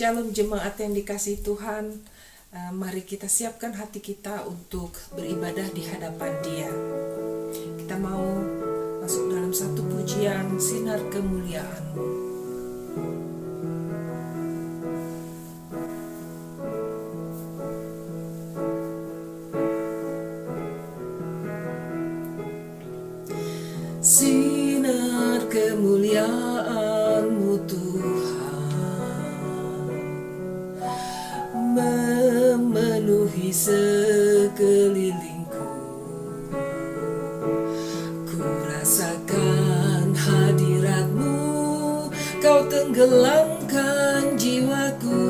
Shalom jemaat yang dikasihi Tuhan. Mari kita siapkan hati kita untuk beribadah di hadapan Dia. Kita mau masuk dalam satu pujian, sinar kemuliaan-Mu. Sinar kemuliaan-Mu Tuhan memenuhi sekelilingku. Ku rasakan hadirat-Mu, Kau tenggelamkan jiwaku.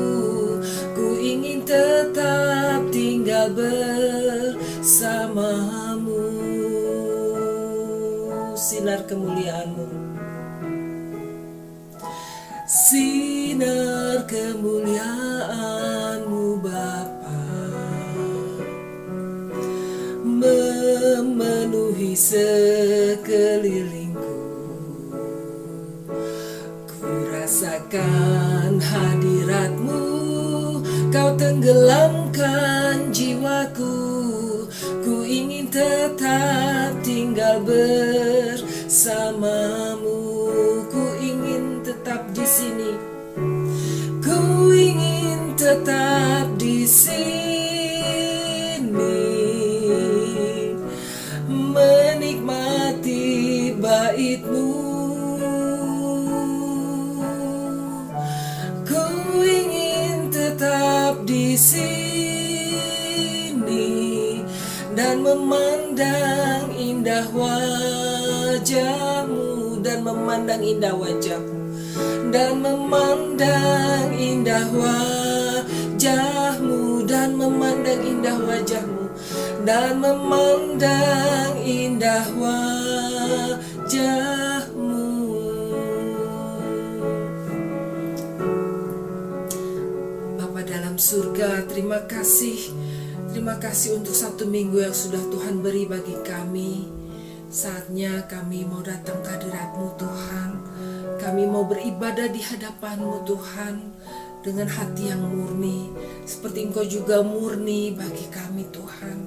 Ku ingin tetap tinggal bersama-Mu. Sinar kemuliaan-Mu, sinar kemuliaan-Mu Bapa, memenuhi sekelilingku. Ku rasakan hadirat-Mu, Kau tenggelamkan jiwaku. Ku ingin tetap tinggal bersama-Mu. Ku ingin tetap di sini. Ku ingin tetap di sini, menikmati bait-Mu. Ku ingin tetap di sini dan memandang indah wajah-Mu, dan memandang indah wajah-Mu, dan memandang indah wajah-Mu, dan memandang indah wajah-Mu, dan memandang indah wajah-Mu. Bapa dalam surga, terima kasih untuk satu minggu yang sudah Tuhan beri bagi kami. Saatnya kami mau datang ke hadirat-Mu Tuhan. Kami mau beribadah di hadapan-Mu Tuhan, dengan hati yang murni, seperti Engkau juga murni bagi kami Tuhan.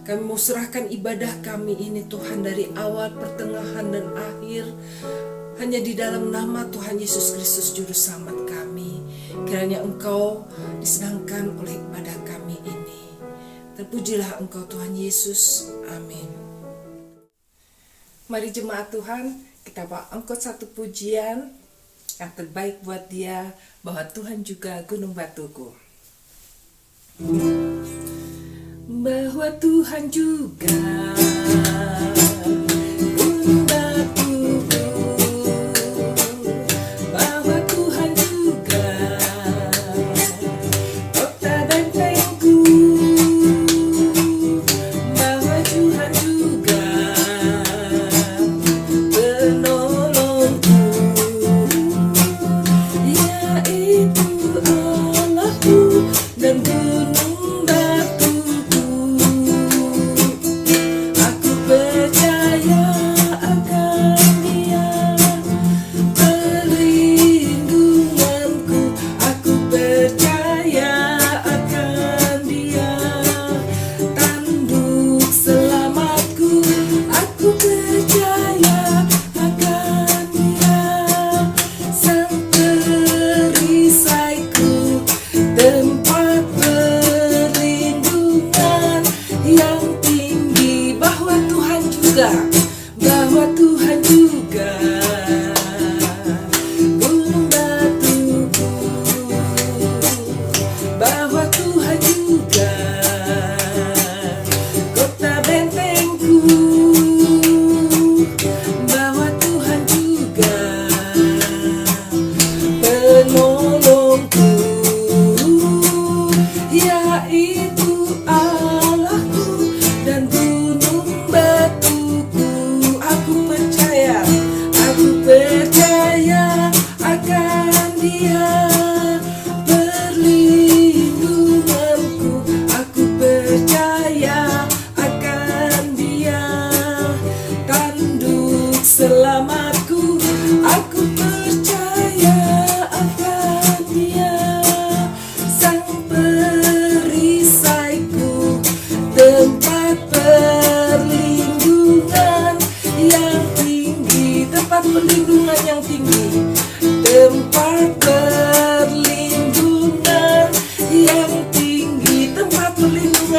Kami mau serahkan ibadah kami ini Tuhan, dari awal, pertengahan, dan akhir, hanya di dalam nama Tuhan Yesus Kristus Juru Selamat kami. Kiranya Engkau disenangkan oleh ibadah kami ini. Terpujilah Engkau Tuhan Yesus. Amin. Mari jemaat Tuhan, kita bawa angkut satu pujian yang terbaik buat Dia, bahwa Tuhan juga gunung batuku. Bahwa Tuhan juga gunung batuku, bahwa Tuhan juga kota bentengku, bahwa Tuhan juga penolongku, yaitu Allahku dan gunung batuku.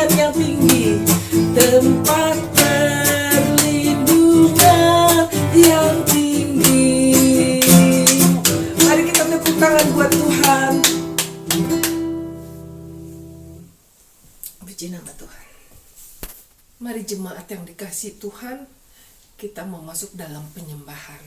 perlindungan yang tinggi, tempat perlindungan yang tinggi. Mari kita tepuk tangan buat Tuhan. Puji nama Tuhan. Mari jemaat yang dikasihi Tuhan, kita mau masuk dalam penyembahan.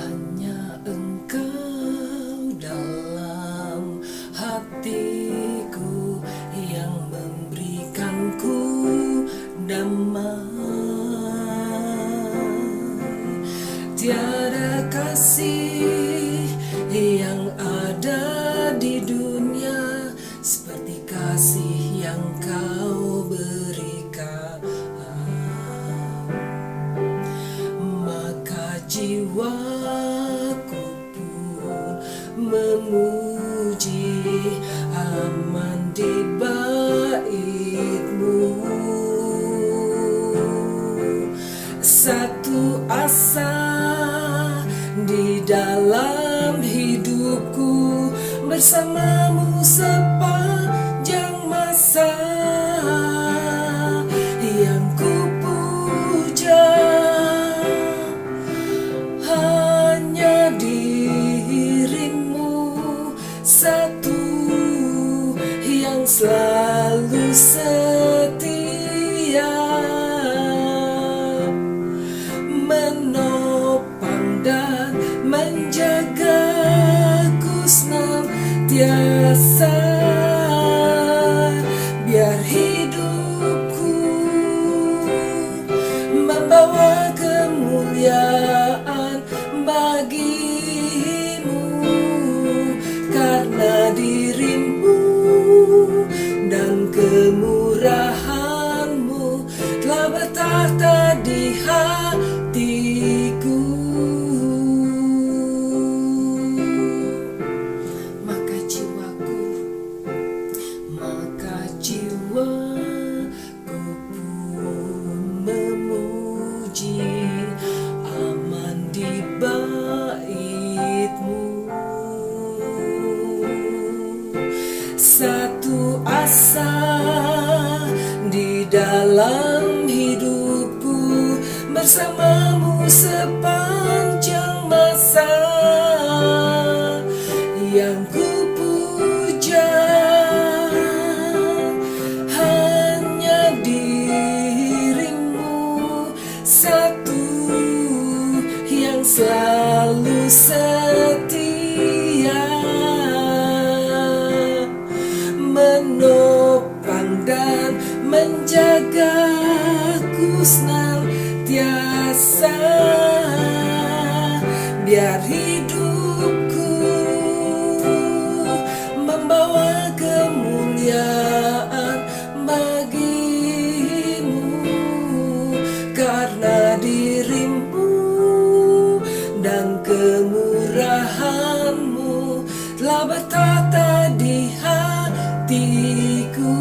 Hanya Engkau dalam hatiku yang memberikanku damai. Tiada kasih yang ada di dunia seperti kasih yang Kau berikan. Maka jiwaku pun memuji, aman di bait-Mu. Satu asa di dalam hidupku, bersama-Mu sepanjang masa. Yang ku puja hanya diri-Mu, satu yang selalu setia, menopang dan menjagaku senantiasa. Biar hidupku membawa kemuliaan bagi-Mu, karena diri-Mu dan kemurahan-Mu telah bertahta di hatiku. Maka jiwaku pun memuji, aman di bait-Mu. Satu asa di dalam hidupku, bersama-Mu sepanjang masa. Yang ku puja hanya diri-Mu, satu yang selalu setia, menopang dan menjagaku senantiasa. Biar hidupku membawa kemuliaan bagi-Mu, karena diri-Mu dan kemurahan-Mu telah bertahta di hatiku.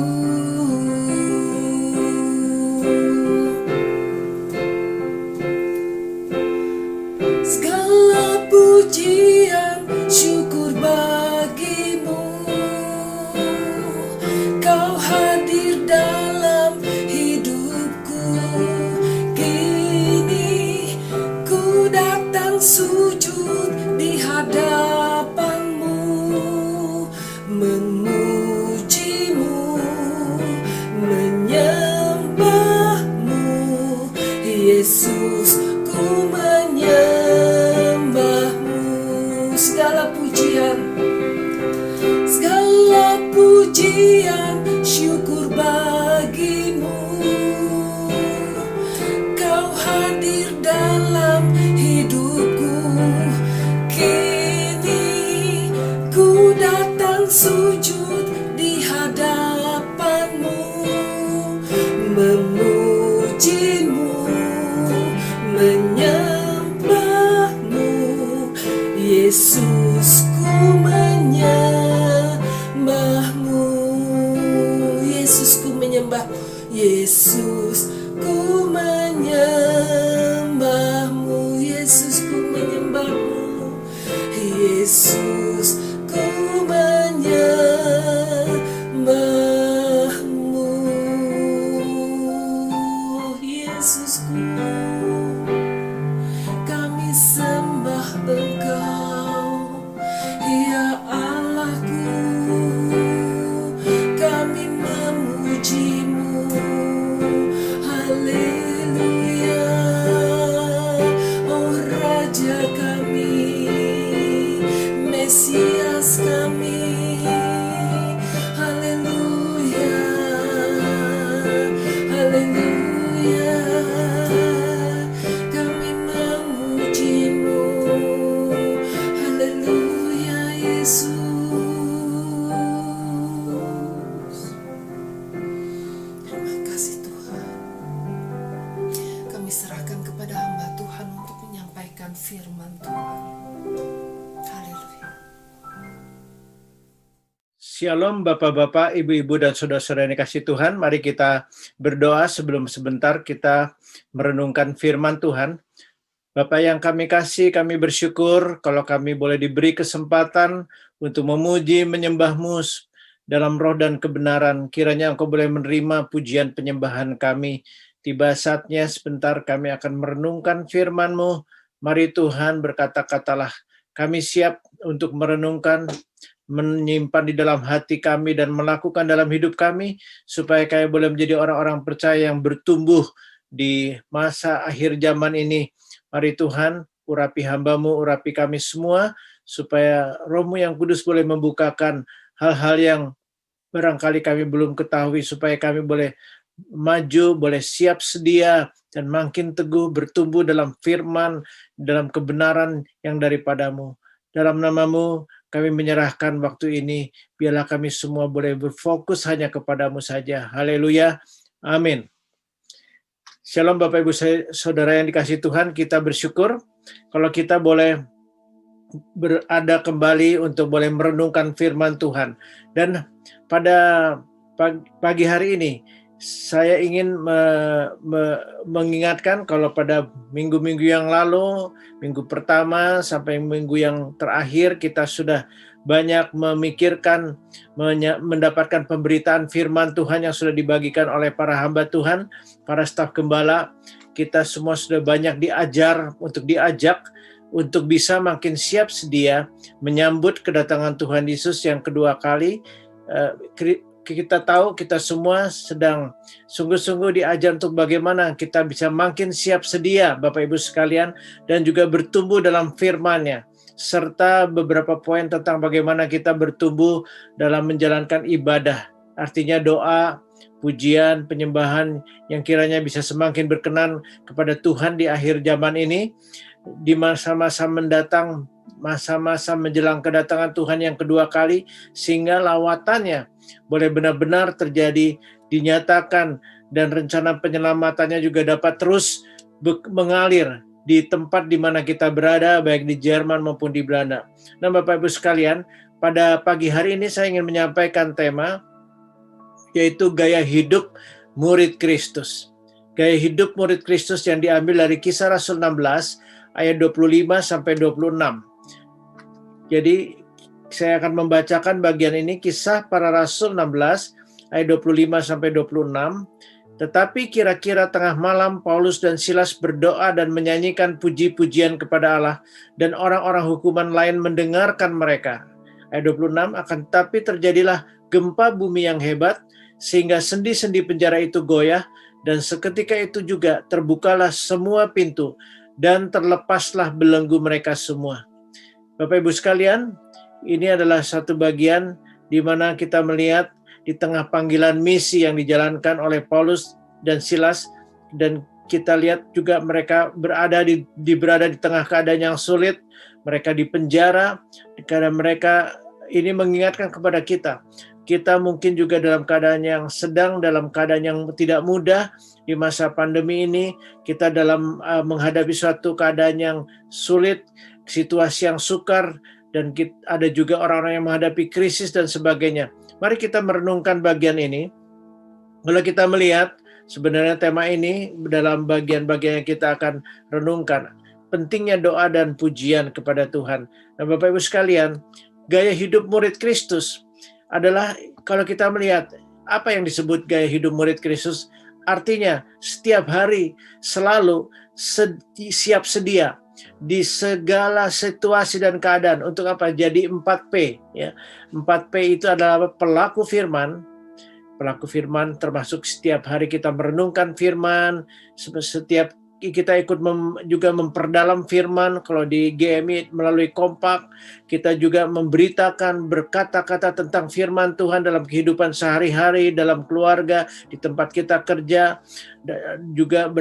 Segala pujian syukur bagi-Mu, Kau hadir dalam hidupku. Kini ku datang sujud di hadapan-Mu, memuji-Mu, menyembah-Mu. Yesus, ku menyembah-Mu. Segala pujian syukur bagi-Mu, Kau hadir dalam hidupku. Kini ku datang sujud di hadapan-Mu, memuji-Mu, menyembah-Mu. Yesus, ku menyembah-Mu. Yesus, ku menyembah Yesus, ku menyembahmu. Yesus, ku menyembahmu. Yesus, ku menyembahmu. Yesusku, kami sembah Engkau, ya Allahku. Kami memuji-Mu. Haleluya. Oh Raja kami, Mesias kami. Haleluya. Haleluya. Kami memuji-Mu. Haleluya Yesus. Terima kasih Tuhan. Kami serahkan kepada hamba Tuhan untuk menyampaikan firman Tuhan. Haleluya. Shalom Bapak-Bapak, Ibu-Ibu, dan Saudara-saudara yang dikasihi Tuhan. Mari kita berdoa sebelum sebentar kita merenungkan firman Tuhan. Bapak yang kami kasih, kami bersyukur kalau kami boleh diberi kesempatan untuk memuji, menyembah-Mu dalam roh dan kebenaran. Kiranya Engkau boleh menerima pujian penyembahan kami. Tiba saatnya sebentar kami akan merenungkan firman-Mu. Mari Tuhan berkata-katalah. Kami siap untuk merenungkan, menyimpan di dalam hati kami dan melakukan dalam hidup kami supaya kami boleh menjadi orang-orang percaya yang bertumbuh di masa akhir zaman ini. Mari Tuhan, urapi hamba-Mu, urapi kami semua supaya Roh-Mu yang kudus boleh membukakan hal-hal yang barangkali kami belum ketahui supaya kami boleh maju, boleh siap sedia dan makin teguh bertumbuh dalam firman, dalam kebenaran yang daripada-Mu. Dalam nama-Mu kami menyerahkan waktu ini, biarlah kami semua boleh berfokus hanya kepada-Mu saja. Haleluya. Amin. Shalom Bapak Ibu Saudara yang dikasihi Tuhan, kita bersyukur kalau kita boleh berada kembali untuk boleh merenungkan firman Tuhan. Dan pada pagi hari ini, saya ingin mengingatkan kalau pada minggu-minggu yang lalu, minggu pertama sampai minggu yang terakhir, kita sudah banyak memikirkan, mendapatkan pemberitaan firman Tuhan yang sudah dibagikan oleh para hamba Tuhan, para staf gembala. Kita semua sudah banyak diajak untuk bisa makin siap sedia menyambut kedatangan Tuhan Yesus yang kedua kali. Kita tahu kita semua sedang sungguh-sungguh diajar untuk bagaimana kita bisa makin siap sedia Bapak Ibu sekalian dan juga bertumbuh dalam firman-Nya, serta beberapa poin tentang bagaimana kita bertumbuh dalam menjalankan ibadah, artinya doa, pujian, penyembahan yang kiranya bisa semakin berkenan kepada Tuhan di akhir zaman ini, di masa-masa mendatang, masa-masa menjelang kedatangan Tuhan yang kedua kali, sehingga lawatannya boleh benar-benar terjadi, dinyatakan, dan rencana penyelamatannya juga dapat terus mengalir di tempat di mana kita berada, baik di Jerman maupun di Belanda. Nah Bapak Ibu sekalian, pada pagi hari ini saya ingin menyampaikan tema, yaitu gaya hidup murid Kristus. Gaya hidup murid Kristus yang diambil dari Kisah Rasul 16, ayat 25-26. Jadi, saya akan membacakan bagian ini, Kisah Para Rasul 16 ayat 25-26. Tetapi kira-kira tengah malam Paulus dan Silas berdoa dan menyanyikan puji-pujian kepada Allah, dan orang-orang hukuman lain mendengarkan mereka. Ayat 26, akan tetapi terjadilah gempa bumi yang hebat sehingga sendi-sendi penjara itu goyah, dan seketika itu juga terbukalah semua pintu dan terlepaslah belenggu mereka semua. Bapak Ibu sekalian, ini adalah satu bagian di mana kita melihat di tengah panggilan misi yang dijalankan oleh Paulus dan Silas, dan kita lihat juga mereka berada di tengah keadaan yang sulit, mereka di penjara, karena mereka ini mengingatkan kepada kita mungkin juga dalam keadaan yang sedang, dalam keadaan yang tidak mudah di masa pandemi ini, kita dalam menghadapi suatu keadaan yang sulit, situasi yang sukar, dan ada juga orang-orang yang menghadapi krisis dan sebagainya. Mari kita merenungkan bagian ini. Kalau kita melihat sebenarnya tema ini dalam bagian-bagian yang kita akan renungkan, pentingnya doa dan pujian kepada Tuhan. Nah, Bapak Ibu sekalian, gaya hidup murid Kristus adalah, kalau kita melihat apa yang disebut gaya hidup murid Kristus, artinya setiap hari selalu siap sedia di segala situasi dan keadaan. Untuk apa? Jadi 4P ya. 4P itu adalah pelaku firman. Pelaku firman termasuk setiap hari kita merenungkan firman, setiap kita ikut juga memperdalam firman. Kalau di GMI melalui Kompak, kita juga memberitakan, berkata-kata tentang firman Tuhan dalam kehidupan sehari-hari, dalam keluarga, di tempat kita kerja, juga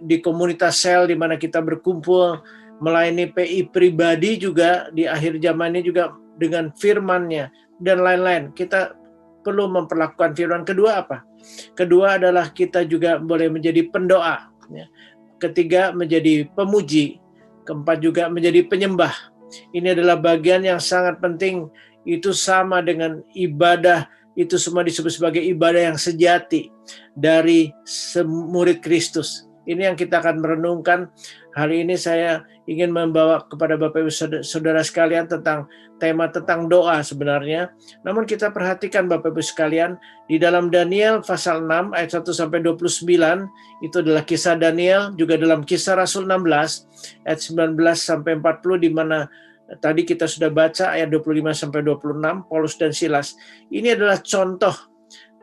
di komunitas sel di mana kita berkumpul, melayani PI pribadi juga di akhir zaman ini juga dengan firman-Nya dan lain-lain. Kita perlu memperlakukan firman. Kedua apa? Kedua adalah kita juga boleh menjadi pendoa. Ketiga menjadi pemuji. Keempat juga menjadi penyembah. Ini adalah bagian yang sangat penting. Itu sama dengan ibadah. Itu semua disebut sebagai ibadah yang sejati dari murid Kristus. Ini yang kita akan merenungkan. Hari ini saya ingin membawa kepada Bapak Ibu Saudara sekalian tentang tema tentang doa sebenarnya. Namun kita perhatikan Bapak Ibu sekalian, di dalam Daniel pasal 6 ayat 1 sampai 29, itu adalah kisah Daniel, juga dalam Kisah Rasul 16 ayat 19 sampai 40, di mana tadi kita sudah baca ayat 25 sampai 26, Paulus dan Silas. Ini adalah contoh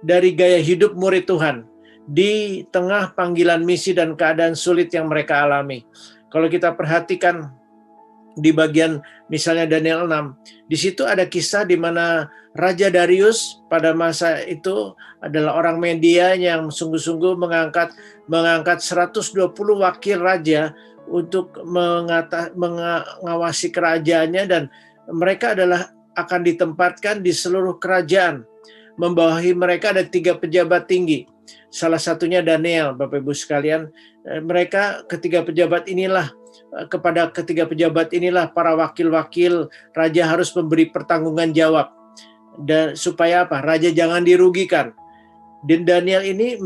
dari gaya hidup murid Tuhan di tengah panggilan misi dan keadaan sulit yang mereka alami. Kalau kita perhatikan di bagian misalnya Daniel 6, di situ ada kisah di mana Raja Darius pada masa itu adalah orang Media yang sungguh-sungguh mengangkat 120 wakil raja untuk mengawasi kerajaannya, dan mereka akan ditempatkan di seluruh kerajaan. Membawahi mereka ada 3 pejabat tinggi. Salah satunya Daniel, Bapak Ibu sekalian. Kepada ketiga pejabat inilah para wakil-wakil raja harus memberi pertanggungan jawab, dan supaya apa? Raja jangan dirugikan. Dan Daniel ini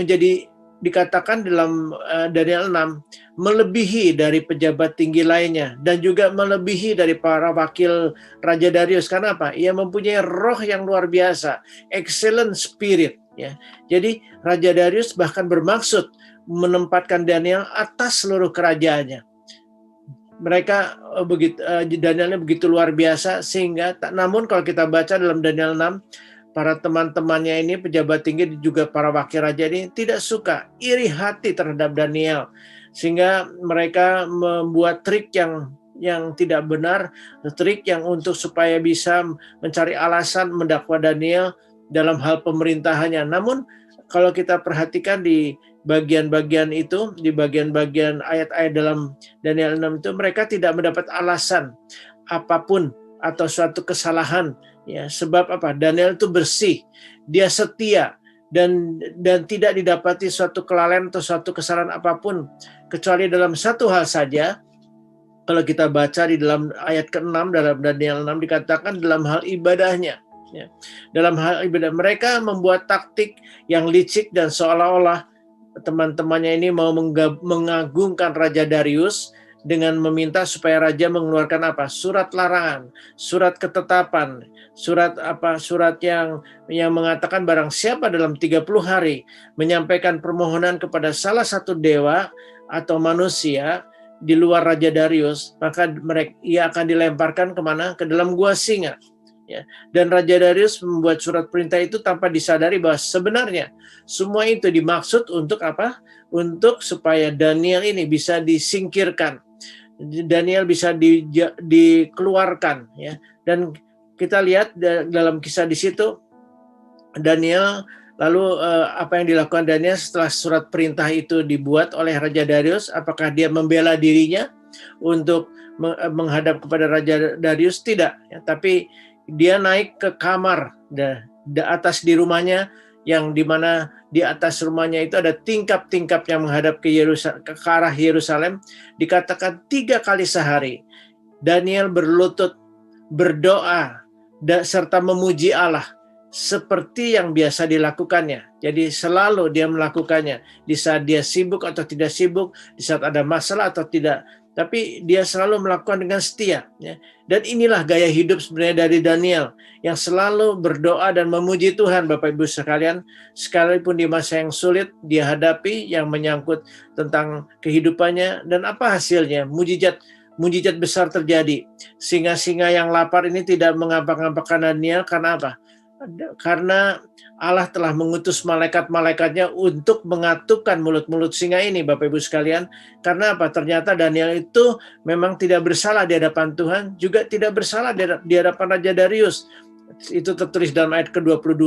dikatakan dalam Daniel 6 melebihi dari pejabat tinggi lainnya, dan juga melebihi dari para wakil Raja Darius. Karena apa? Ia mempunyai roh yang luar biasa, excellent spirit ya. Jadi Raja Darius bahkan bermaksud menempatkan Daniel atas seluruh kerajaannya. Danielnya begitu luar biasa, sehingga namun kalau kita baca dalam Daniel 6, para teman-temannya ini, pejabat tinggi juga para wakil raja ini tidak suka, iri hati terhadap Daniel, sehingga mereka membuat trik yang tidak benar, trik yang untuk supaya bisa mencari alasan mendakwa Daniel dalam hal pemerintahannya. Namun kalau kita perhatikan di bagian-bagian itu, di bagian-bagian ayat-ayat dalam Daniel 6 itu, mereka tidak mendapat alasan apapun atau suatu kesalahan ya. Sebab apa? Daniel itu bersih, dia setia, dan tidak didapati suatu kelalaian atau suatu kesalahan apapun, kecuali dalam satu hal saja. Kalau kita baca di dalam ayat ke-6 dalam Daniel 6 dikatakan dalam hal ibadahnya ya. Dalam hal ibadah mereka membuat taktik yang licik, dan seolah-olah teman-temannya ini mau mengagungkan Raja Darius dengan meminta supaya raja mengeluarkan apa? Surat larangan, surat ketetapan, surat yang mengatakan barang siapa dalam 30 hari menyampaikan permohonan kepada salah satu dewa atau manusia di luar Raja Darius, maka ia akan dilemparkan kemana? Ke dalam gua singa. Ya. Dan Raja Darius membuat surat perintah itu tanpa disadari bahwa sebenarnya semua itu dimaksud untuk apa? Untuk supaya Daniel ini bisa disingkirkan, Daniel bisa dikeluarkan ya. Dan kita lihat dalam kisah di situ Daniel, lalu apa yang dilakukan Daniel setelah surat perintah itu dibuat oleh Raja Darius? Apakah dia membela dirinya untuk menghadap kepada Raja Darius? Tidak ya, tapi dia naik ke kamar di atas di rumahnya, yang dimana di atas rumahnya itu ada tingkap-tingkap yang menghadap ke arah Yerusalem. Dikatakan 3 kali sehari Daniel berlutut berdoa serta memuji Allah seperti yang biasa dilakukannya. Jadi selalu dia melakukannya di saat dia sibuk atau tidak sibuk, di saat ada masalah atau tidak. Tapi dia selalu melakukan dengan setia. Ya. Dan inilah gaya hidup sebenarnya dari Daniel yang selalu berdoa dan memuji Tuhan, Bapak Ibu sekalian, sekalipun di masa yang sulit dia hadapi yang menyangkut tentang kehidupannya, dan apa hasilnya? Mujizat besar terjadi. Singa-singa yang lapar ini tidak mengampak-ampakkan Daniel karena apa? Karena Allah telah mengutus malaikat-malaikatnya untuk mengatupkan mulut-mulut singa ini, Bapak Ibu sekalian. Karena apa? Ternyata Daniel itu memang tidak bersalah di hadapan Tuhan, juga tidak bersalah di hadapan Raja Darius. Itu tertulis dalam ayat ke-22.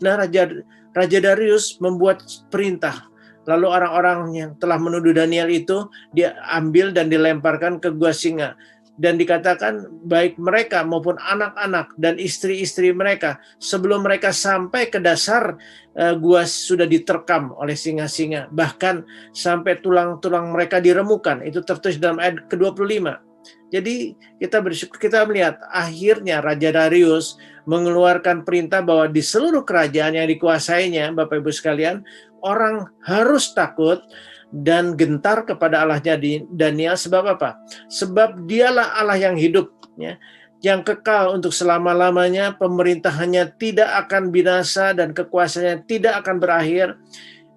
Nah, Raja Darius membuat perintah. Lalu orang-orang yang telah menuduh Daniel itu dia ambil dan dilemparkan ke gua singa. Dan dikatakan baik mereka maupun anak-anak dan istri-istri mereka, sebelum mereka sampai ke dasar gua sudah diterkam oleh singa-singa. Bahkan sampai tulang-tulang mereka diremukan. Itu tertulis dalam ayat ke-25. Jadi kita bersyukur, kita melihat akhirnya Raja Darius mengeluarkan perintah bahwa di seluruh kerajaan yang dikuasainya, Bapak Ibu sekalian, orang harus takut dan gentar kepada Allahnya di Daniel. Sebab apa? Sebab dialah Allah yang hidup, ya, yang kekal untuk selama-lamanya. Pemerintahannya tidak akan binasa dan kekuasaannya tidak akan berakhir.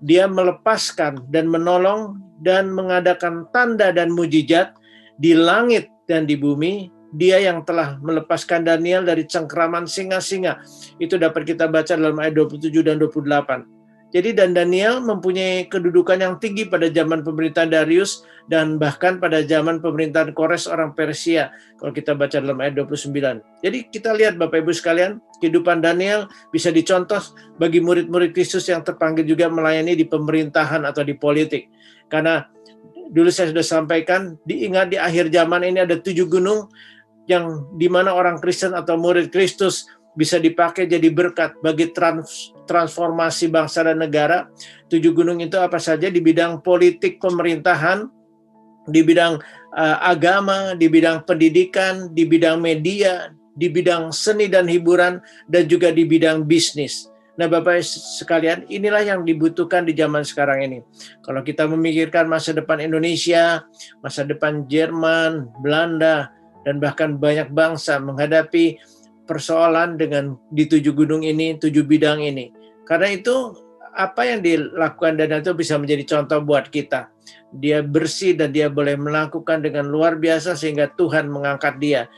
Dia melepaskan dan menolong dan mengadakan tanda dan mujizat di langit dan di bumi. Dia yang telah melepaskan Daniel dari cengkeraman singa-singa. Itu dapat kita baca dalam ayat 27 dan 28. Jadi dan Daniel mempunyai kedudukan yang tinggi pada zaman pemerintahan Darius dan bahkan pada zaman pemerintahan Kores orang Persia. Kalau kita baca dalam ayat 29. Jadi kita lihat Bapak Ibu sekalian, kehidupan Daniel bisa dicontoh bagi murid-murid Kristus yang terpanggil juga melayani di pemerintahan atau di politik. Karena dulu saya sudah sampaikan, diingat di akhir zaman ini ada 7 gunung yang dimana orang Kristen atau murid Kristus bisa dipakai jadi berkat bagi transformasi bangsa dan negara. 7 gunung itu apa saja? Di bidang politik pemerintahan, di bidang agama, di bidang pendidikan, di bidang media, di bidang seni dan hiburan, dan juga di bidang bisnis. Nah Bapak sekalian, inilah yang dibutuhkan di zaman sekarang ini. Kalau kita memikirkan masa depan Indonesia, masa depan Jerman, Belanda, dan bahkan banyak bangsa menghadapi persoalan dengan di 7 gunung ini, 7 bidang ini. Karena itu apa yang dilakukan Daniel itu bisa menjadi contoh buat kita. Dia bersih dan dia boleh melakukan dengan luar biasa sehingga Tuhan mengangkat dia.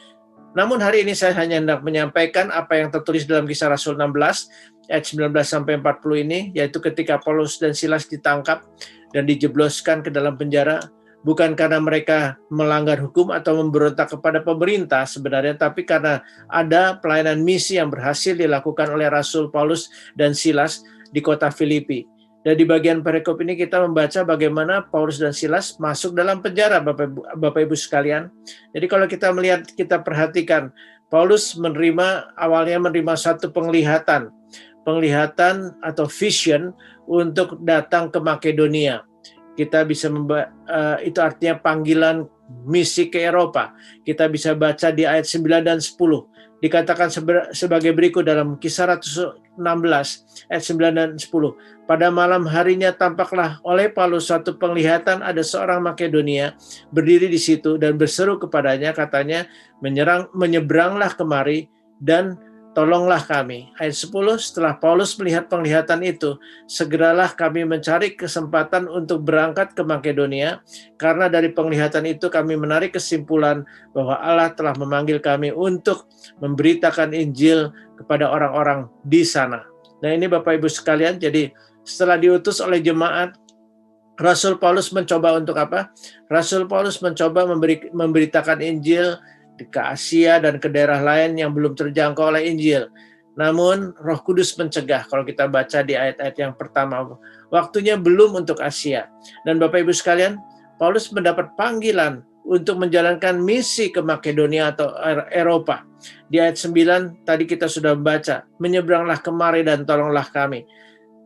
Namun hari ini saya hanya hendak menyampaikan apa yang tertulis dalam Kisah Rasul 16 ayat 19 sampai 40 ini, yaitu ketika Paulus dan Silas ditangkap dan dijebloskan ke dalam penjara. Bukan karena mereka melanggar hukum atau memberontak kepada pemerintah sebenarnya, tapi karena ada pelayanan misi yang berhasil dilakukan oleh Rasul Paulus dan Silas di kota Filipi. Dan di bagian perikop ini kita membaca bagaimana Paulus dan Silas masuk dalam penjara, Bapak Ibu sekalian. Jadi kalau kita melihat, kita perhatikan, Paulus awalnya menerima satu penglihatan atau vision untuk datang ke Makedonia. Kita bisa itu artinya panggilan misi ke Eropa. Kita bisa baca di ayat 9 dan 10. Dikatakan sebagai berikut dalam Kisah Rasul 16 ayat 9 dan 10. Pada malam harinya tampaklah oleh Paulus suatu penglihatan, ada seorang Makedonia berdiri di situ dan berseru kepadanya, katanya, menyeberanglah kemari dan tolonglah kami. Ayat 10, setelah Paulus melihat penglihatan itu, segeralah kami mencari kesempatan untuk berangkat ke Makedonia, karena dari penglihatan itu kami menarik kesimpulan bahwa Allah telah memanggil kami untuk memberitakan Injil kepada orang-orang di sana. Nah ini Bapak Ibu sekalian, jadi setelah diutus oleh jemaat, Rasul Paulus mencoba untuk apa? Rasul Paulus mencoba memberitakan Injil ke Asia dan ke daerah lain yang belum terjangkau oleh Injil. Namun Roh Kudus mencegah. Kalau kita baca di ayat-ayat yang pertama, waktunya belum untuk Asia. Dan Bapak Ibu sekalian, Paulus mendapat panggilan untuk menjalankan misi ke Makedonia atau Eropa. Di ayat 9 tadi kita sudah baca, menyeberanglah kemari dan tolonglah kami.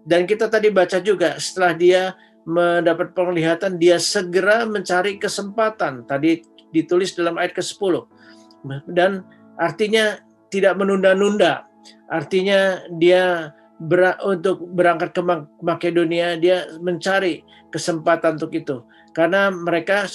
Dan kita tadi baca juga, setelah dia mendapat penglihatan, dia segera mencari kesempatan. Tadi ditulis dalam ayat ke-10. Dan artinya tidak menunda-nunda. Artinya dia untuk berangkat ke Makedonia, dia mencari kesempatan untuk itu. Karena mereka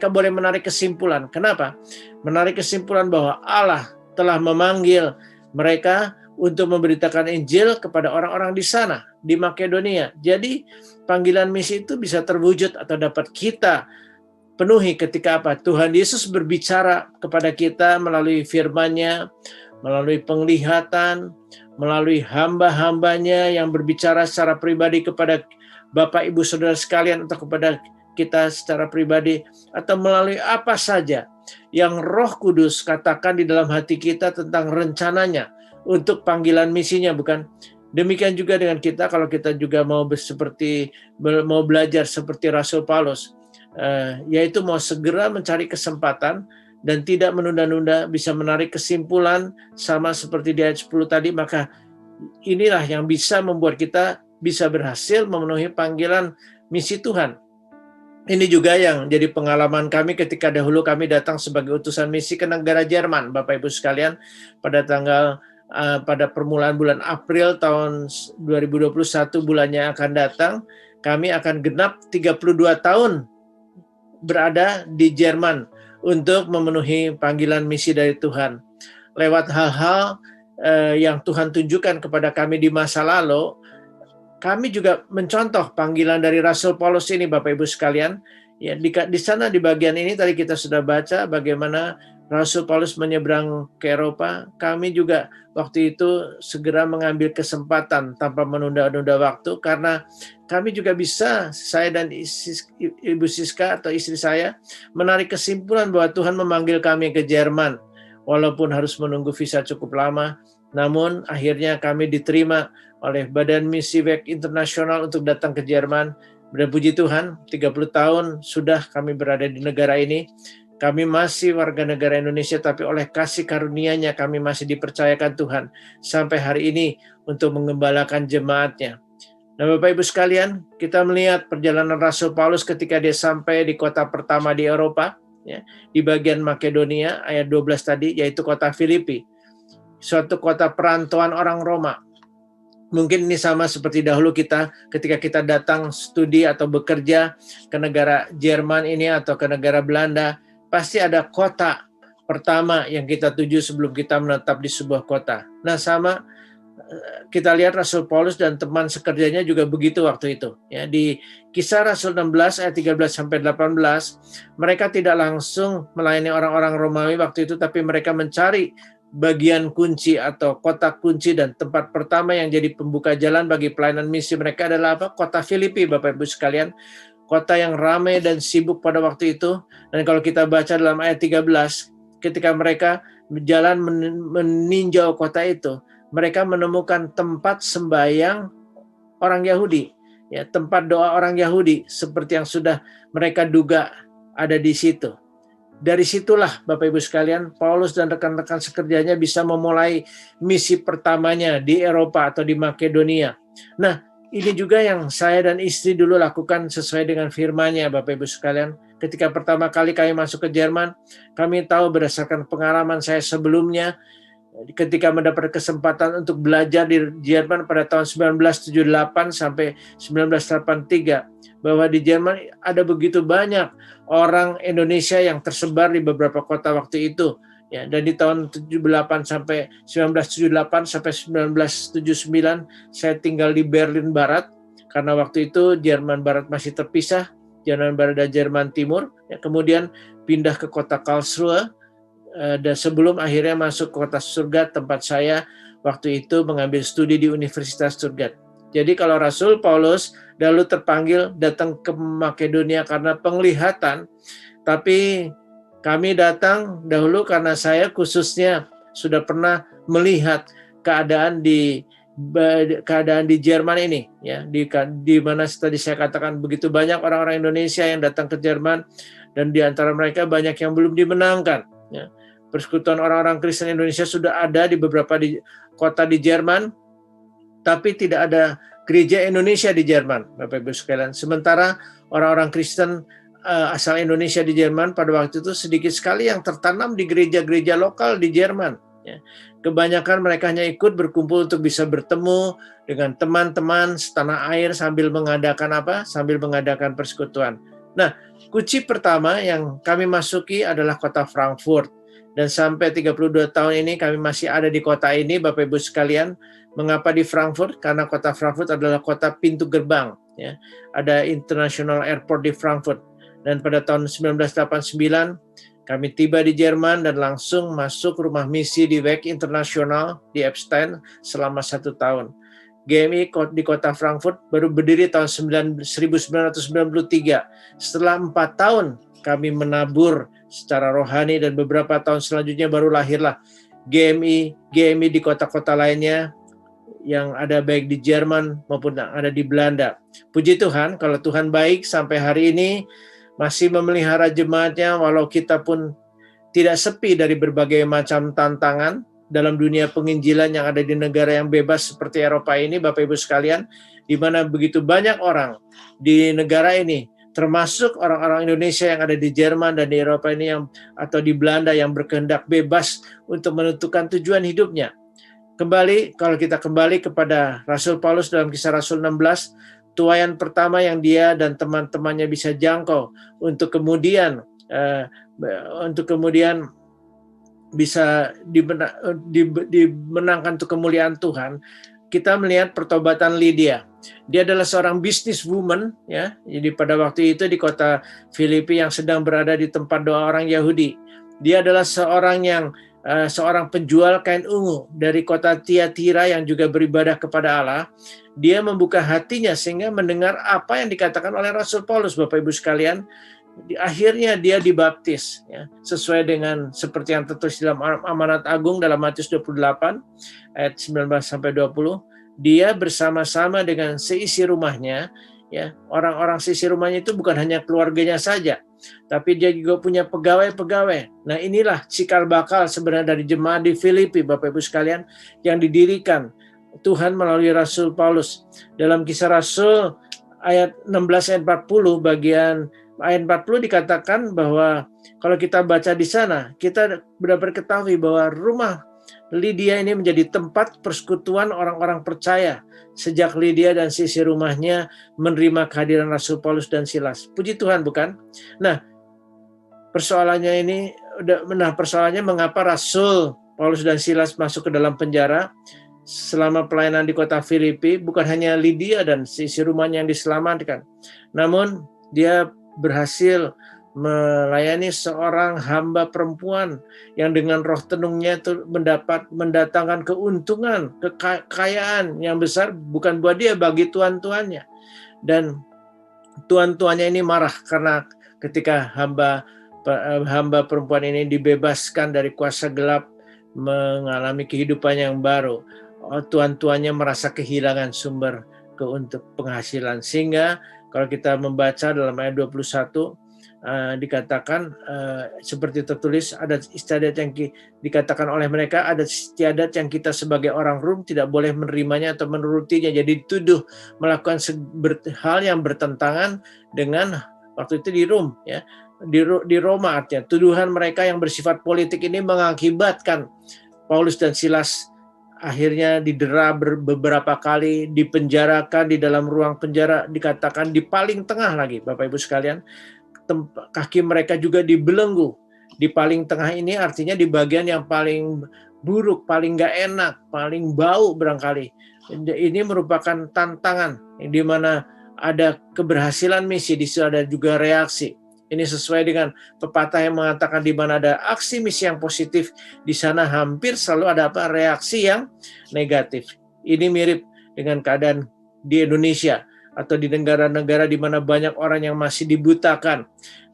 boleh menarik kesimpulan. Kenapa? Menarik kesimpulan bahwa Allah telah memanggil mereka untuk memberitakan Injil kepada orang-orang di sana, di Makedonia. Jadi panggilan misi itu bisa terwujud atau dapat kita penuhi ketika apa? Tuhan Yesus berbicara kepada kita melalui firman-Nya, melalui penglihatan, melalui hamba-hambanya yang berbicara secara pribadi kepada Bapak, Ibu, Saudara sekalian, atau kepada kita secara pribadi, atau melalui apa saja yang Roh Kudus katakan di dalam hati kita tentang rencananya untuk panggilan misinya, bukan? Demikian juga dengan kita, kalau kita juga mau belajar seperti Rasul Paulus, yaitu mau segera mencari kesempatan dan tidak menunda-nunda, bisa menarik kesimpulan sama seperti di ayat 10 tadi, maka inilah yang bisa membuat kita bisa berhasil memenuhi panggilan misi Tuhan. Ini juga yang jadi pengalaman kami ketika dahulu kami datang sebagai utusan misi ke negara Jerman, Bapak Ibu sekalian, pada permulaan bulan April tahun 2021 bulannya akan datang, kami akan genap 32 tahun berada di Jerman untuk memenuhi panggilan misi dari Tuhan. Lewat hal-hal yang Tuhan tunjukkan kepada kami di masa lalu, kami juga mencontoh panggilan dari Rasul Paulus ini, Bapak Ibu sekalian. Ya, di sana di bagian ini tadi kita sudah baca bagaimana Rasul Paulus menyeberang ke Eropa. Kami juga waktu itu segera mengambil kesempatan tanpa menunda-nunda waktu, karena kami juga bisa, saya dan Ibu Siska atau istri saya, menarik kesimpulan bahwa Tuhan memanggil kami ke Jerman. Walaupun harus menunggu visa cukup lama, namun akhirnya kami diterima oleh Badan Misi Weg Internasional untuk datang ke Jerman. Dan puji Tuhan, 30 tahun sudah kami berada di negara ini. Kami masih warga negara Indonesia, tapi oleh kasih karunia-Nya kami masih dipercayakan Tuhan sampai hari ini untuk mengembalakan jemaat-Nya. Nah, Bapak Ibu sekalian, kita melihat perjalanan Rasul Paulus ketika dia sampai di kota pertama di Eropa, ya, di bagian Makedonia, ayat 12 tadi, yaitu kota Filipi. Suatu kota perantauan orang Roma. Mungkin ini sama seperti dahulu kita ketika kita datang studi atau bekerja ke negara Jerman ini atau ke negara Belanda, pasti ada kota pertama yang kita tuju sebelum kita menetap di sebuah kota. Nah, sama kita lihat Rasul Paulus dan teman sekerjanya juga begitu waktu itu. Ya, di Kisah Rasul 16 ayat 13 sampai 18, mereka tidak langsung melayani orang-orang Romawi waktu itu, tapi mereka mencari bagian kunci atau kota kunci, dan tempat pertama yang jadi pembuka jalan bagi pelayanan misi mereka adalah apa? Kota Filipi, Bapak Ibu sekalian. Kota yang ramai dan sibuk pada waktu itu. Dan kalau kita baca dalam ayat 13, ketika mereka berjalan meninjau kota itu, mereka menemukan tempat sembahyang orang Yahudi, ya, tempat doa orang Yahudi seperti yang sudah mereka duga ada di situ. Dari situlah Bapak Ibu sekalian, Paulus dan rekan-rekan sekerjanya bisa memulai misi pertamanya di Eropa atau di Makedonia. Nah, ini juga yang saya dan istri dulu lakukan sesuai dengan firman-Nya, Bapak Ibu sekalian. Ketika pertama kali kami masuk ke Jerman, kami tahu berdasarkan pengalaman saya sebelumnya, ketika mendapat kesempatan untuk belajar di Jerman pada tahun 1978 sampai 1983, bahwa di Jerman ada begitu banyak orang Indonesia yang tersebar di beberapa kota waktu itu. Ya, dan di tahun 78 sampai 1978 sampai 1979 saya tinggal di Berlin Barat, karena waktu itu Jerman Barat masih terpisah, Jerman Barat dan Jerman Timur. Ya, kemudian pindah ke kota Karlsruhe, dan sebelum akhirnya masuk ke kota Stuttgart, tempat saya waktu itu mengambil studi di Universitas Stuttgart. Jadi kalau Rasul Paulus dahulu terpanggil datang ke Makedonia karena penglihatan, tapi kami datang dahulu karena saya khususnya sudah pernah melihat keadaan di Jerman ini, ya, di mana tadi saya katakan begitu banyak orang-orang Indonesia yang datang ke Jerman, dan di antara mereka banyak yang belum dimenangkan. Ya. Persekutuan orang-orang Kristen Indonesia sudah ada di beberapa kota di Jerman, tapi tidak ada gereja Indonesia di Jerman, Bapak Ibu sekalian. Sementara orang-orang Kristen asal Indonesia di Jerman pada waktu itu sedikit sekali yang tertanam di gereja-gereja lokal di Jerman. Ya. Kebanyakan mereka hanya ikut berkumpul untuk bisa bertemu dengan teman-teman setanah air sambil mengadakan apa? Sambil mengadakan persekutuan. Nah, kunci pertama yang kami masuki adalah kota Frankfurt. Dan sampai 32 tahun ini kami masih ada di kota ini, Bapak Ibu sekalian. Mengapa di Frankfurt? Karena kota Frankfurt adalah kota pintu gerbang. Ya. Ada International Airport di Frankfurt. Dan pada tahun 1989, kami tiba di Jerman dan langsung masuk rumah misi di Weg Internasional di Epstein selama 1 tahun. GMI di kota Frankfurt baru berdiri tahun 1993. Setelah 4 tahun kami menabur secara rohani dan beberapa tahun selanjutnya baru lahirlah GMI di kota-kota lainnya yang ada baik di Jerman maupun yang ada di Belanda. Puji Tuhan, kalau Tuhan baik sampai hari ini masih memelihara jemaatnya, walau kita pun tidak sepi dari berbagai macam tantangan dalam dunia penginjilan yang ada di negara yang bebas seperti Eropa ini, Bapak Ibu sekalian, di mana begitu banyak orang di negara ini, termasuk orang-orang Indonesia yang ada di Jerman dan di Eropa ini atau di Belanda yang berkehendak bebas untuk menentukan tujuan hidupnya. Kalau kita kembali kepada Rasul Paulus dalam Kisah Rasul 16, tuaian pertama yang dia dan teman-temannya bisa jangkau untuk kemudian bisa dimenangkan untuk kemuliaan Tuhan. Kita melihat pertobatan Lydia. Dia adalah seorang businesswoman, ya. Jadi pada waktu itu di kota Filipi yang sedang berada di tempat doa orang Yahudi. Dia adalah seorang penjual kain ungu dari kota Tiatira yang juga beribadah kepada Allah. Dia membuka hatinya sehingga mendengar apa yang dikatakan oleh Rasul Paulus, Bapak Ibu sekalian. Akhirnya dia dibaptis, ya, sesuai dengan seperti yang tertulis dalam Amanat Agung dalam Matius 28 ayat 19-20. Dia bersama-sama dengan seisi rumahnya, ya, orang-orang seisi rumahnya itu bukan hanya keluarganya saja, tapi dia juga punya pegawai-pegawai. Nah, inilah cikal bakal sebenarnya dari jemaat di Filipi, Bapak Ibu sekalian, yang didirikan Tuhan melalui Rasul Paulus. Dalam Kisah Rasul ayat 16 ayat 40 bagian ayat 40 dikatakan bahwa kalau kita baca di sana, kita benar-benar ketahui bahwa rumah Lydia ini menjadi tempat persekutuan orang-orang percaya sejak Lydia dan sisi rumahnya menerima kehadiran Rasul Paulus dan Silas. Puji Tuhan, bukan? Nah, persoalannya mengapa Rasul Paulus dan Silas masuk ke dalam penjara selama pelayanan di kota Filipi. Bukan hanya Lydia dan sisi rumahnya yang diselamatkan, namun dia berhasil melayani seorang hamba perempuan yang dengan roh tenungnya itu mendatangkan keuntungan, kekayaan yang besar bukan buat dia, bagi tuan-tuannya. Dan tuan-tuannya ini marah karena ketika hamba perempuan ini dibebaskan dari kuasa gelap, mengalami kehidupan yang baru, tuan-tuannya merasa kehilangan sumber untuk penghasilan. Sehingga kalau kita membaca dalam ayat 21 dikatakan seperti tertulis, ada istiadat yang dikatakan oleh mereka, ada istiadat yang kita sebagai orang Rum tidak boleh menerimanya atau menurutinya. Jadi dituduh melakukan hal yang bertentangan dengan waktu itu di Rum, ya, di Roma. Artinya tuduhan mereka yang bersifat politik ini mengakibatkan Paulus dan Silas akhirnya didera beberapa kali, dipenjarakan di dalam ruang penjara, dikatakan di paling tengah lagi, Bapak Ibu sekalian. Kaki mereka juga dibelenggu. Di paling tengah ini artinya di bagian yang paling buruk, paling gak enak, paling bau barangkali. Ini merupakan tantangan di mana ada keberhasilan misi, di situ ada juga reaksi. Ini sesuai dengan pepatah yang mengatakan di mana ada aksi misi yang positif, di sana hampir selalu ada reaksi yang negatif. Ini mirip dengan keadaan di Indonesia atau di negara-negara di mana banyak orang yang masih dibutakan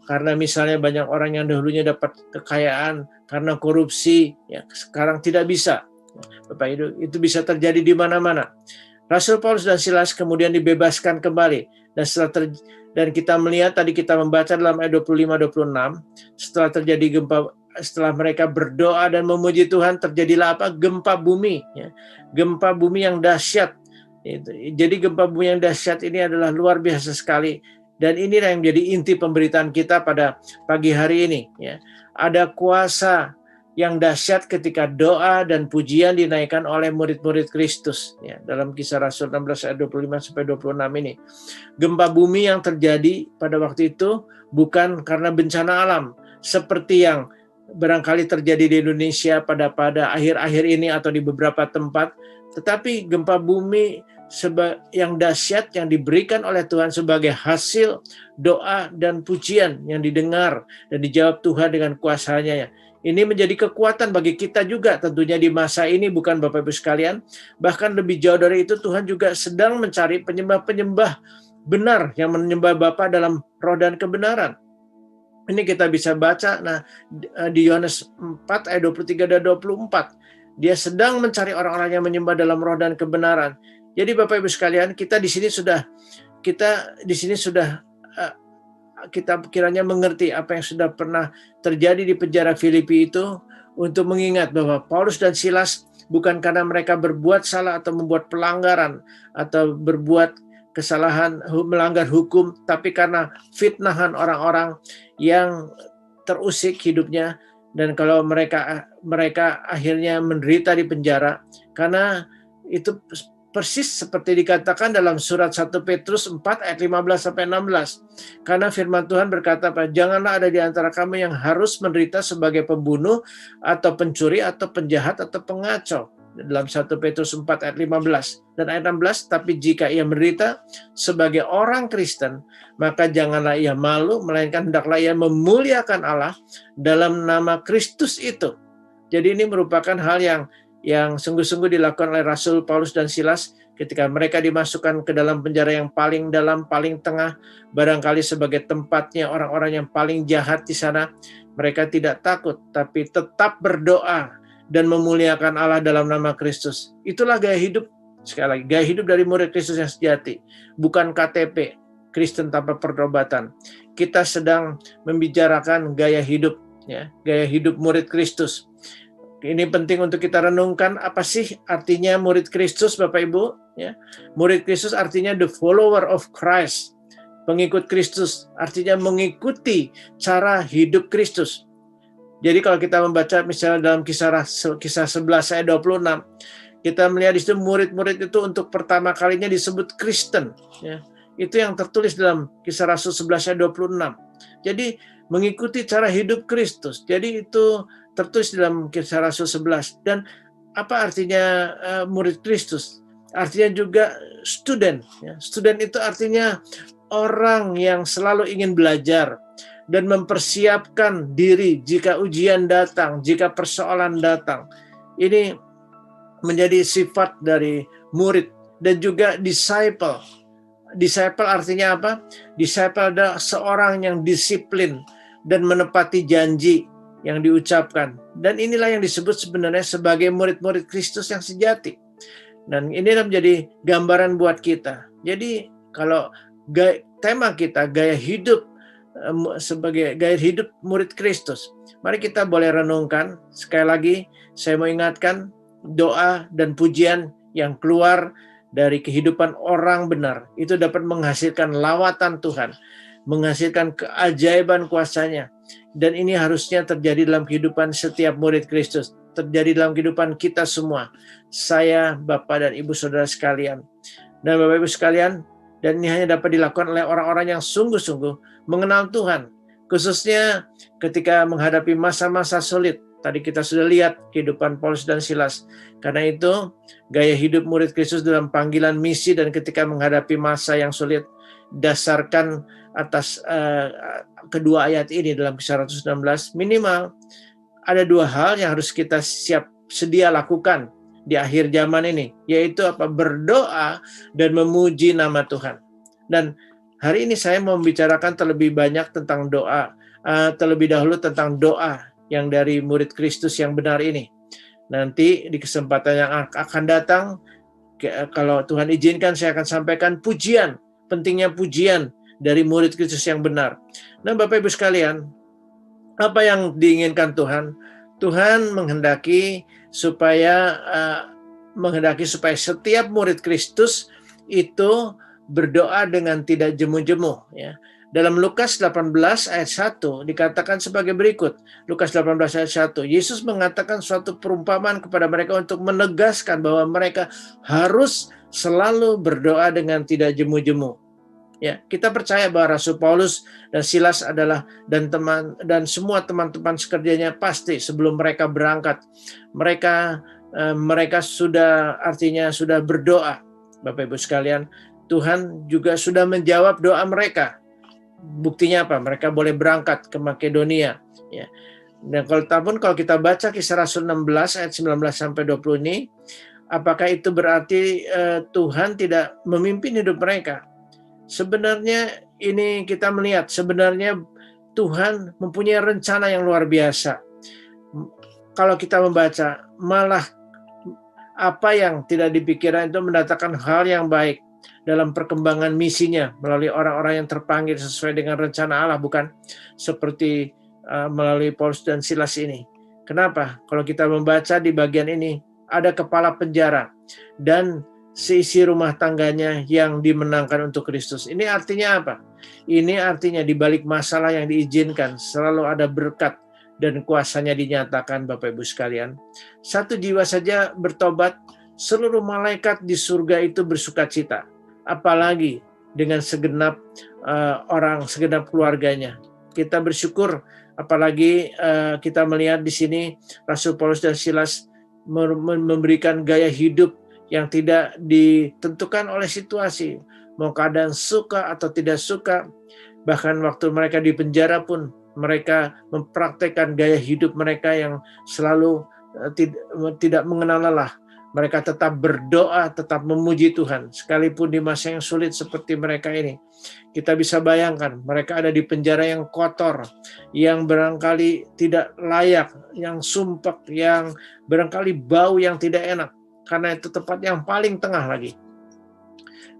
karena misalnya banyak orang yang dahulunya dapat kekayaan karena korupsi, ya, sekarang tidak bisa. Bapak, itu bisa terjadi di mana-mana. Rasul Paulus dan Silas kemudian dibebaskan kembali, dan dan kita melihat tadi kita membaca dalam ayat 25-26, setelah terjadi gempa, setelah mereka berdoa dan memuji Tuhan, terjadilah apa? Gempa bumi, ya. Gempa bumi yang dahsyat. Jadi gempa bumi yang dahsyat ini adalah luar biasa sekali, dan inilah yang menjadi inti pemberitaan kita pada pagi hari ini, ya. Ada kuasa yang dahsyat ketika doa dan pujian dinaikkan oleh murid-murid Kristus, ya, dalam Kisah Rasul 16 ayat 25 sampai 26 ini. Gempa bumi yang terjadi pada waktu itu bukan karena bencana alam seperti yang barangkali terjadi di Indonesia pada akhir-akhir ini atau di beberapa tempat, tetapi gempa bumi yang dahsyat yang diberikan oleh Tuhan sebagai hasil doa dan pujian yang didengar dan dijawab Tuhan dengan kuasanya. Ini menjadi kekuatan bagi kita juga tentunya di masa ini, bukan Bapak Ibu sekalian. Bahkan lebih jauh dari itu, Tuhan juga sedang mencari penyembah-penyembah benar yang menyembah Bapa dalam roh dan kebenaran. Ini kita bisa baca di Yohanes 4 ayat 23 dan 24. Dia sedang mencari orang-orang yang menyembah dalam roh dan kebenaran. Jadi Bapak Ibu sekalian, kita di sini sudah kita kiranya mengerti apa yang sudah pernah terjadi di penjara Filipi itu, untuk mengingat bahwa Paulus dan Silas bukan karena mereka berbuat salah atau membuat pelanggaran atau berbuat kesalahan, melanggar hukum, tapi karena fitnahan orang-orang yang terusik hidupnya, dan kalau mereka akhirnya menderita di penjara karena itu persis seperti dikatakan dalam surat 1 Petrus 4 ayat 15 sampai 16. Karena firman Tuhan berkata, janganlah ada di antara kamu yang harus menderita sebagai pembunuh atau pencuri atau penjahat atau pengacau. Dalam 1 Petrus 4 ayat 15 dan ayat 16, tapi jika ia menderita sebagai orang Kristen, maka janganlah ia malu, melainkan hendaklah ia memuliakan Allah dalam nama Kristus itu. Jadi ini merupakan hal yang sungguh-sungguh dilakukan oleh Rasul Paulus dan Silas ketika mereka dimasukkan ke dalam penjara yang paling dalam, paling tengah, barangkali sebagai tempatnya orang-orang yang paling jahat di sana. Mereka tidak takut, tapi tetap berdoa dan memuliakan Allah dalam nama Kristus. Itulah gaya hidup, sekali lagi, gaya hidup dari murid Kristus yang sejati. Bukan KTP, Kristen tanpa pertobatan. Kita sedang membicarakan gaya hidup, ya, gaya hidup murid Kristus. Ini penting untuk kita renungkan, apa sih artinya murid Kristus, Bapak Ibu? Ya, murid Kristus artinya the follower of Christ. Pengikut Kristus artinya mengikuti cara hidup Kristus. Jadi kalau kita membaca misalnya dalam kisah 11 ayat 26, kita melihat di situ murid-murid itu untuk pertama kalinya disebut Kristen. Ya. Itu yang tertulis dalam kisah Rasul 11 ayat 26. Jadi mengikuti cara hidup Kristus. Jadi itu tertulis dalam kisah Rasul 11. Dan apa artinya murid Kristus? Artinya juga student. Ya. Student itu artinya orang yang selalu ingin belajar dan mempersiapkan diri jika ujian datang, jika persoalan datang. Ini menjadi sifat dari murid. Dan juga disciple. Disciple artinya apa? Disciple adalah seorang yang disiplin dan menepati janji yang diucapkan. Dan inilah yang disebut sebenarnya sebagai murid-murid Kristus yang sejati. Dan inilah menjadi gambaran buat kita. Jadi kalau tema kita gaya hidup sebagai gaya hidup murid Kristus, mari kita boleh renungkan. Sekali lagi saya mau ingatkan, doa dan pujian yang keluar dari kehidupan orang benar itu dapat menghasilkan lawatan Tuhan, menghasilkan keajaiban kuasanya. Dan ini harusnya terjadi dalam kehidupan setiap murid Kristus, terjadi dalam kehidupan kita semua, saya, Bapak dan Ibu Saudara sekalian. Dan Bapak Ibu sekalian, dan ini hanya dapat dilakukan oleh orang-orang yang sungguh-sungguh mengenal Tuhan, khususnya ketika menghadapi masa-masa sulit. Tadi kita sudah lihat kehidupan Paulus dan Silas. Karena itu, gaya hidup murid Kristus dalam panggilan misi dan ketika menghadapi masa yang sulit, dasarkan atas kedua ayat ini dalam Kisah 116, minimal ada dua hal yang harus kita sedia lakukan di akhir zaman ini, yaitu apa? Berdoa dan memuji nama Tuhan. Dan hari ini saya mau membicarakan terlebih banyak tentang doa, terlebih dahulu tentang doa yang dari murid Kristus yang benar ini. Nanti di kesempatan yang akan datang, kalau Tuhan izinkan, saya akan sampaikan pujian, pentingnya pujian dari murid Kristus yang benar. Nah, Bapak Ibu sekalian, apa yang diinginkan Tuhan? Tuhan menghendaki supaya setiap murid Kristus itu berdoa dengan tidak jemu-jemu, ya. Dalam Lukas 18 ayat 1 dikatakan sebagai berikut. Lukas 18 ayat 1. Yesus mengatakan suatu perumpamaan kepada mereka untuk menegaskan bahwa mereka harus selalu berdoa dengan tidak jemu-jemu. Ya, kita percaya bahwa Rasul Paulus dan Silas adalah dan semua teman-teman sekerjanya pasti sebelum mereka berangkat mereka sudah berdoa. Bapak Ibu sekalian, Tuhan juga sudah menjawab doa mereka. Buktinya apa? Mereka boleh berangkat ke Makedonia. Ya. Dan kalau kita baca Kisah Rasul 16 ayat 19 sampai 20 ini, apakah itu berarti Tuhan tidak memimpin hidup mereka? Sebenarnya ini kita melihat, sebenarnya Tuhan mempunyai rencana yang luar biasa. Kalau kita membaca, malah apa yang tidak dipikirkan itu mendatangkan hal yang baik dalam perkembangan misinya melalui orang-orang yang terpanggil sesuai dengan rencana Allah, bukan seperti melalui Paulus dan Silas ini. Kenapa? Kalau kita membaca di bagian ini, ada kepala penjara dan seisi rumah tangganya yang dimenangkan untuk Kristus. Ini artinya apa? Ini artinya di balik masalah yang diizinkan selalu ada berkat dan kuasanya dinyatakan, Bapak Ibu sekalian. Satu jiwa saja bertobat, seluruh malaikat di surga itu bersukacita. Apalagi dengan segenap segenap keluarganya. Kita bersyukur, apalagi kita melihat di sini Rasul Paulus dan Silas memberikan gaya hidup yang tidak ditentukan oleh situasi, mau keadaan suka atau tidak suka. Bahkan waktu mereka di penjara pun mereka mempraktekkan gaya hidup mereka yang selalu tidak mengenal lelah. Mereka tetap berdoa, tetap memuji Tuhan, sekalipun di masa yang sulit seperti mereka ini. Kita bisa bayangkan, mereka ada di penjara yang kotor, yang barangkali tidak layak, yang sumpek, yang barangkali bau yang tidak enak. Karena itu tempat yang paling tengah lagi.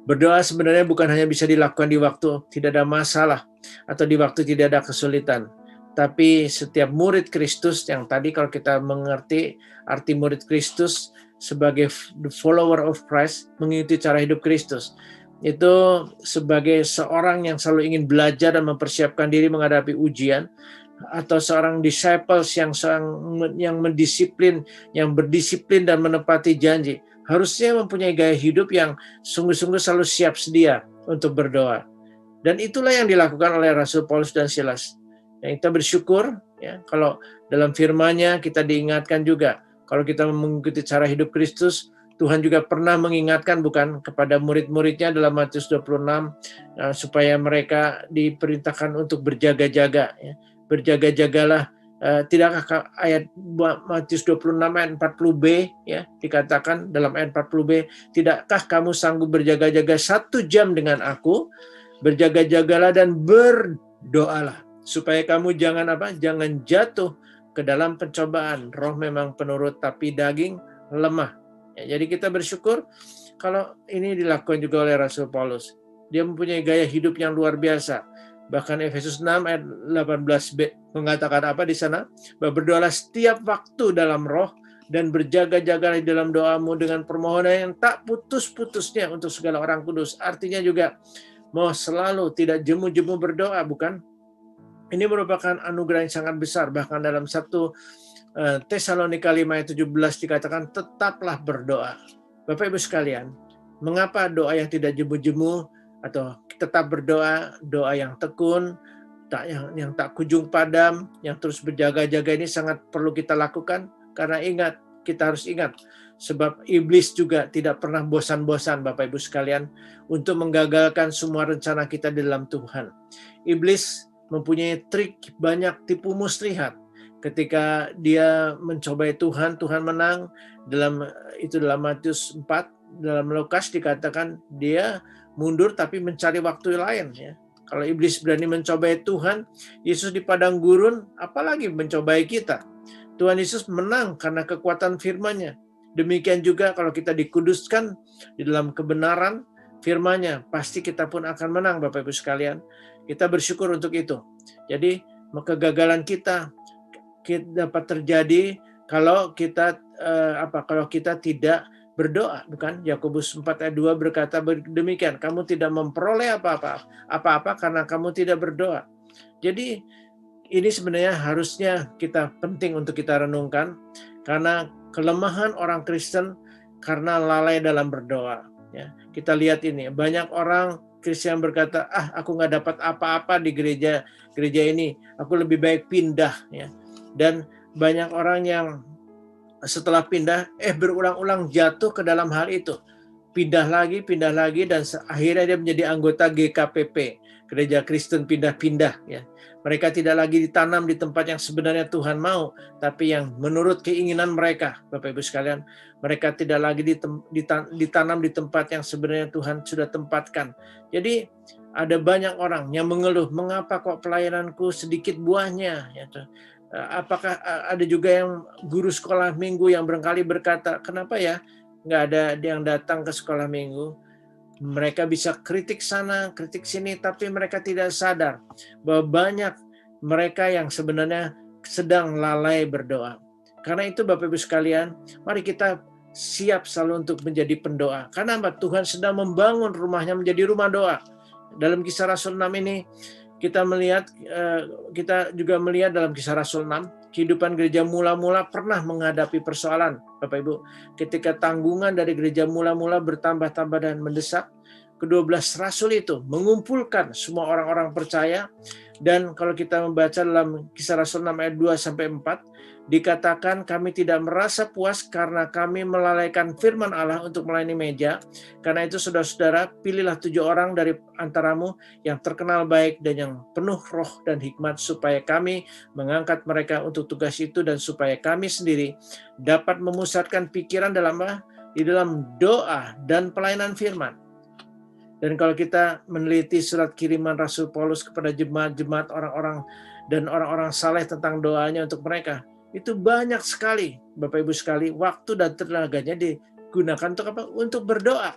Berdoa sebenarnya bukan hanya bisa dilakukan di waktu tidak ada masalah atau di waktu tidak ada kesulitan. Tapi setiap murid Kristus yang tadi kalau kita mengerti arti murid Kristus sebagai follower of Christ, mengikuti cara hidup Kristus, itu sebagai seorang yang selalu ingin belajar dan mempersiapkan diri menghadapi ujian, atau seorang disciples yang mendisiplin, yang berdisiplin dan menepati janji, harusnya mempunyai gaya hidup yang sungguh-sungguh selalu siap sedia untuk berdoa. Dan itulah yang dilakukan oleh Rasul Paulus dan Silas. Yang kita bersyukur, ya, kalau dalam firman-Nya kita diingatkan juga, kalau kita mengikuti cara hidup Kristus, Tuhan juga pernah mengingatkan bukan kepada murid-muridnya dalam Matius 26 supaya mereka diperintahkan untuk berjaga-jaga, ya. Berjaga-jagalah, tidakkah ayat Matius 26 ayat 40b, ya, dikatakan dalam ayat 40b, tidakkah kamu sanggup berjaga-jaga 1 jam dengan aku? Berjaga-jagalah dan berdoalah supaya kamu jangan jatuh ke dalam pencobaan. Roh memang penurut tapi daging lemah. Ya, jadi kita bersyukur kalau ini dilakukan juga oleh Rasul Paulus. Dia mempunyai gaya hidup yang luar biasa. Bahkan Efesus 6 ayat 18b mengatakan apa di sana? Bahwa berdoalah setiap waktu dalam roh dan berjaga-jagalah dalam doamu dengan permohonan yang tak putus-putusnya untuk segala orang kudus. Artinya juga mau selalu tidak jemu-jemu berdoa, bukan? Ini merupakan anugerah yang sangat besar. Bahkan dalam 1 Tesalonika 5 ayat 17 dikatakan tetaplah berdoa. Bapak Ibu sekalian, mengapa doa yang tidak jemu-jemu atau tetap berdoa, doa yang tekun, yang tak kunjung padam, yang terus berjaga-jaga ini sangat perlu kita lakukan? Karena kita harus ingat, sebab iblis juga tidak pernah bosan-bosan Bapak Ibu sekalian untuk menggagalkan semua rencana kita dalam Tuhan. Iblis mempunyai trik banyak tipu muslihat. Ketika dia mencobai Tuhan, Tuhan menang. Dalam Matius 4, dalam Lukas dikatakan dia mundur tapi mencari waktu lain, ya. Kalau iblis berani mencobai Tuhan Yesus di padang gurun, apalagi mencobai kita. Tuhan Yesus menang karena kekuatan firman-Nya. Demikian juga kalau kita dikuduskan di dalam kebenaran firman-Nya, pasti kita pun akan menang Bapak Ibu sekalian. Kita bersyukur untuk itu. Jadi kegagalan kita dapat terjadi kalau kita tidak berdoa, bukan? Yakobus 4 ayat 2 berkata demikian, kamu tidak memperoleh apa-apa karena kamu tidak berdoa. Jadi ini sebenarnya harusnya kita penting untuk kita renungkan, karena kelemahan orang Kristen karena lalai dalam berdoa. Ya, kita lihat ini, banyak orang Kristen berkata, aku nggak dapat apa-apa di gereja ini, aku lebih baik pindah. Ya. Dan banyak orang yang setelah pindah, berulang-ulang jatuh ke dalam hal itu. Pindah lagi, dan akhirnya dia menjadi anggota GKPP, Gereja Kristen Pindah-Pindah. Ya. Mereka tidak lagi ditanam di tempat yang sebenarnya Tuhan mau, tapi yang menurut keinginan mereka, Bapak Ibu sekalian, mereka tidak lagi ditanam di tempat yang sebenarnya Tuhan sudah tempatkan. Jadi ada banyak orang yang mengeluh, mengapa kok pelayananku sedikit buahnya? Ya, apakah ada juga yang guru sekolah minggu yang barangkali berkata, kenapa ya nggak ada yang datang ke sekolah minggu? Mereka bisa kritik sana, kritik sini, tapi mereka tidak sadar bahwa banyak mereka yang sebenarnya sedang lalai berdoa. Karena itu Bapak Ibu sekalian, mari kita siap selalu untuk menjadi pendoa. Karena Tuhan sedang membangun rumahnya menjadi rumah doa. Dalam Kisah Rasul 6 ini, kita juga melihat dalam Kisah Rasul 6, kehidupan gereja mula-mula pernah menghadapi persoalan, Bapak Ibu. Ketika tanggungan dari gereja mula-mula bertambah-tambah dan mendesak, ke-12 rasul itu mengumpulkan semua orang-orang percaya, dan kalau kita membaca dalam Kisah Rasul 6 ayat 2 sampai 4, dikatakan kami tidak merasa puas karena kami melalaikan firman Allah untuk melayani meja. Karena itu saudara-saudara, pilihlah 7 orang dari antaramu yang terkenal baik dan yang penuh roh dan hikmat, supaya kami mengangkat mereka untuk tugas itu, dan supaya kami sendiri dapat memusatkan pikiran di dalam doa dan pelayanan firman. Dan kalau kita meneliti surat kiriman Rasul Paulus kepada jemaat-jemaat orang-orang saleh tentang doanya untuk mereka, itu banyak sekali, Bapak Ibu sekali, waktu dan tenaganya digunakan untuk apa? Untuk berdoa.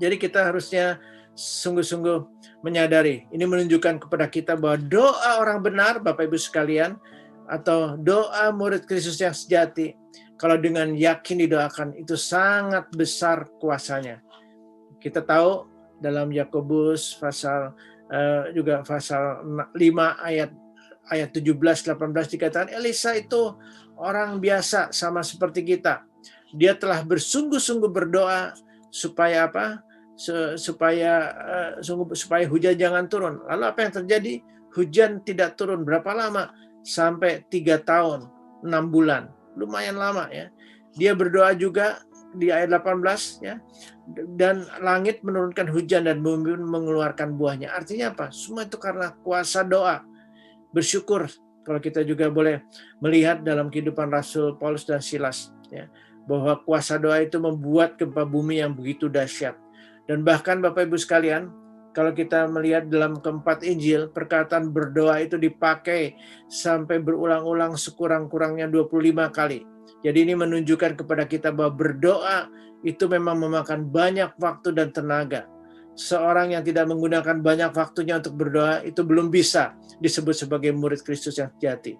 Jadi kita harusnya sungguh-sungguh menyadari, ini menunjukkan kepada kita bahwa doa orang benar, Bapak Ibu sekalian, atau doa murid Kristus yang sejati, kalau dengan yakin didoakan, itu sangat besar kuasanya. Kita tahu dalam Yakobus pasal 5 ayat 17-18 dikatakan Elisa itu orang biasa sama seperti kita. Dia telah bersungguh-sungguh berdoa supaya apa? Supaya hujan jangan turun. Lalu apa yang terjadi? Hujan tidak turun. Berapa lama? Sampai 3 tahun, 6 bulan. Lumayan lama ya. Dia berdoa juga di ayat 18 ya, dan langit menurunkan hujan dan bumi mengeluarkan buahnya. Artinya apa? Semua itu karena kuasa doa. Bersyukur kalau kita juga boleh melihat dalam kehidupan Rasul Paulus dan Silas ya, bahwa kuasa doa itu membuat gempa bumi yang begitu dahsyat. Dan bahkan Bapak Ibu sekalian, kalau kita melihat dalam keempat Injil, perkataan berdoa itu dipakai sampai berulang-ulang sekurang-kurangnya 25 kali. Jadi ini menunjukkan kepada kita bahwa berdoa itu memang memakan banyak waktu dan tenaga. Seorang yang tidak menggunakan banyak waktunya untuk berdoa itu belum bisa disebut sebagai murid Kristus yang sejati.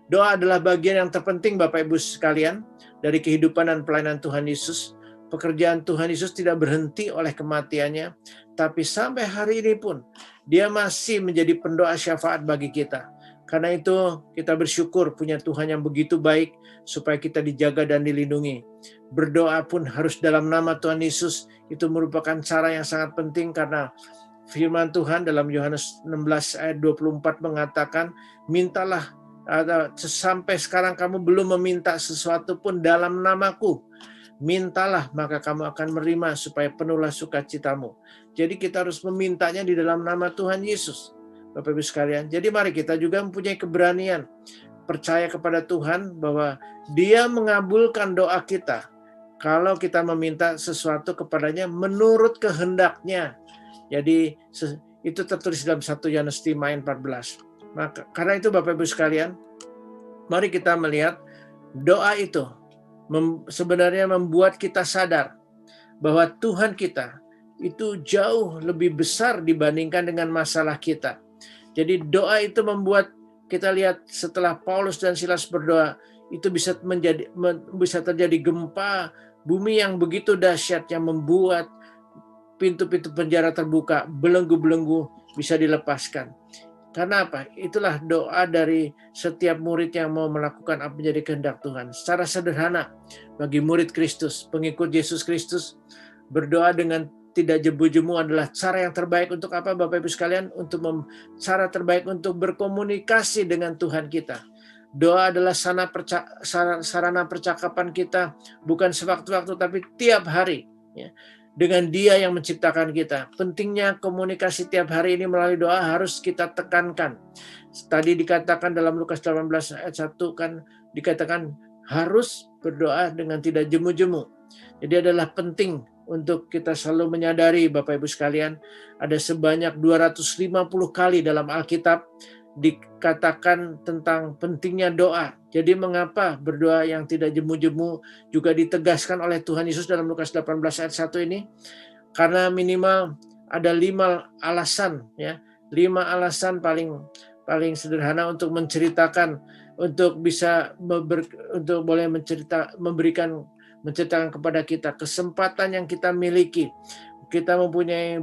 Doa adalah bagian yang terpenting Bapak Ibu sekalian dari kehidupan dan pelayanan Tuhan Yesus. Pekerjaan Tuhan Yesus tidak berhenti oleh kematiannya, tapi sampai hari ini pun dia masih menjadi pendoa syafaat bagi kita. Karena itu kita bersyukur punya Tuhan yang begitu baik supaya kita dijaga dan dilindungi. Berdoa pun harus dalam nama Tuhan Yesus. Itu merupakan cara yang sangat penting karena firman Tuhan dalam Yohanes 16 ayat 24 mengatakan, mintalah sampai sekarang kamu belum meminta sesuatu pun dalam namaku. Mintalah maka kamu akan menerima supaya penuhlah sukacitamu. Jadi kita harus memintanya di dalam nama Tuhan Yesus. Bapak Ibu sekalian, jadi mari kita juga mempunyai keberanian percaya kepada Tuhan bahwa Dia mengabulkan doa kita kalau kita meminta sesuatu kepadanya menurut kehendaknya. Jadi itu tertulis dalam 1 Yohanes 5 ayat 14. Maka karena itu Bapak Ibu sekalian, mari kita melihat doa itu sebenarnya membuat kita sadar bahwa Tuhan kita itu jauh lebih besar dibandingkan dengan masalah kita. Jadi doa itu membuat kita lihat setelah Paulus dan Silas berdoa, itu bisa terjadi gempa Bumi yang begitu dahsyat yang membuat pintu-pintu penjara terbuka, belenggu-belenggu bisa dilepaskan. Karena apa? Itulah doa dari setiap murid yang mau melakukan apa menjadi kehendak Tuhan. Secara sederhana, bagi murid Kristus, pengikut Yesus Kristus, berdoa dengan tidak jebu-jemu adalah cara yang terbaik untuk apa, Bapak Ibu sekalian? Cara terbaik untuk berkomunikasi dengan Tuhan kita. Doa adalah sarana percakapan kita, bukan sewaktu-waktu, tapi tiap hari. Ya, dengan Dia yang menciptakan kita. Pentingnya komunikasi tiap hari ini melalui doa harus kita tekankan. Tadi dikatakan dalam Lukas 18 ayat 1 kan dikatakan harus berdoa dengan tidak jemu-jemu. Jadi adalah penting untuk kita selalu menyadari, Bapak Ibu sekalian, ada sebanyak 250 kali dalam Alkitab dikatakan tentang pentingnya doa. Jadi mengapa berdoa yang tidak jemu-jemu juga ditegaskan oleh Tuhan Yesus dalam Lukas 18 ayat 1 ini? Karena minimal ada 5 alasan, ya. 5 alasan paling sederhana untuk menceritakan, untuk bisa untuk boleh menceritakan kepada kita kesempatan yang kita miliki. Kita mempunyai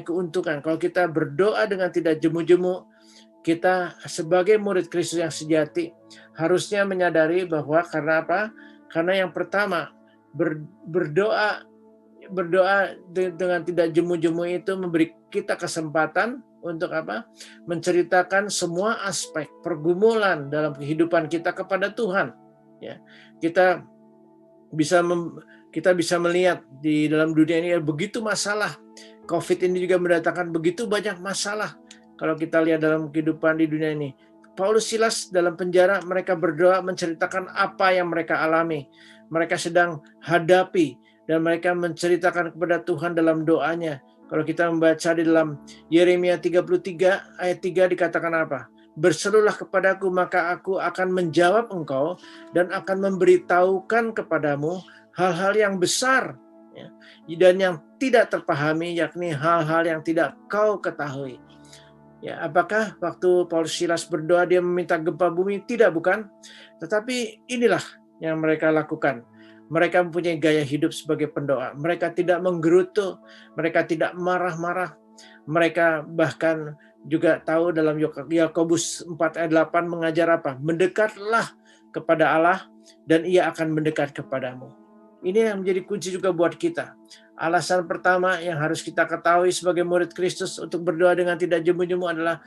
keuntungan kalau kita berdoa dengan tidak jemu-jemu. Kita sebagai murid Kristus yang sejati harusnya menyadari bahwa karena apa? Karena yang pertama, berdoa dengan tidak jemu-jemu itu memberi kita kesempatan untuk apa? Menceritakan semua aspek pergumulan dalam kehidupan kita kepada Tuhan. Ya, kita bisa melihat di dalam dunia ini begitu masalah. COVID ini juga mendatangkan begitu banyak masalah. Kalau kita lihat dalam kehidupan di dunia ini, Paulus Silas dalam penjara, mereka berdoa menceritakan apa yang mereka alami. Mereka sedang hadapi dan mereka menceritakan kepada Tuhan dalam doanya. Kalau kita membaca di dalam Yeremia 33 ayat 3 dikatakan apa? Berserulah kepadaku maka aku akan menjawab engkau dan akan memberitahukan kepadamu hal-hal yang besar, ya, dan yang tidak terpahami, yakni hal-hal yang tidak kau ketahui. Ya, apakah waktu Paulus Silas berdoa dia meminta gempa bumi? Tidak, bukan. Tetapi inilah yang mereka lakukan. Mereka mempunyai gaya hidup sebagai pendoa. Mereka tidak menggerutu, mereka tidak marah-marah. Mereka bahkan juga tahu dalam Yakobus 4 ayat 8 mengajar apa? Mendekatlah kepada Allah dan Ia akan mendekat kepadamu. Ini yang menjadi kunci juga buat kita. Alasan pertama yang harus kita ketahui sebagai murid Kristus untuk berdoa dengan tidak jemu-jemu adalah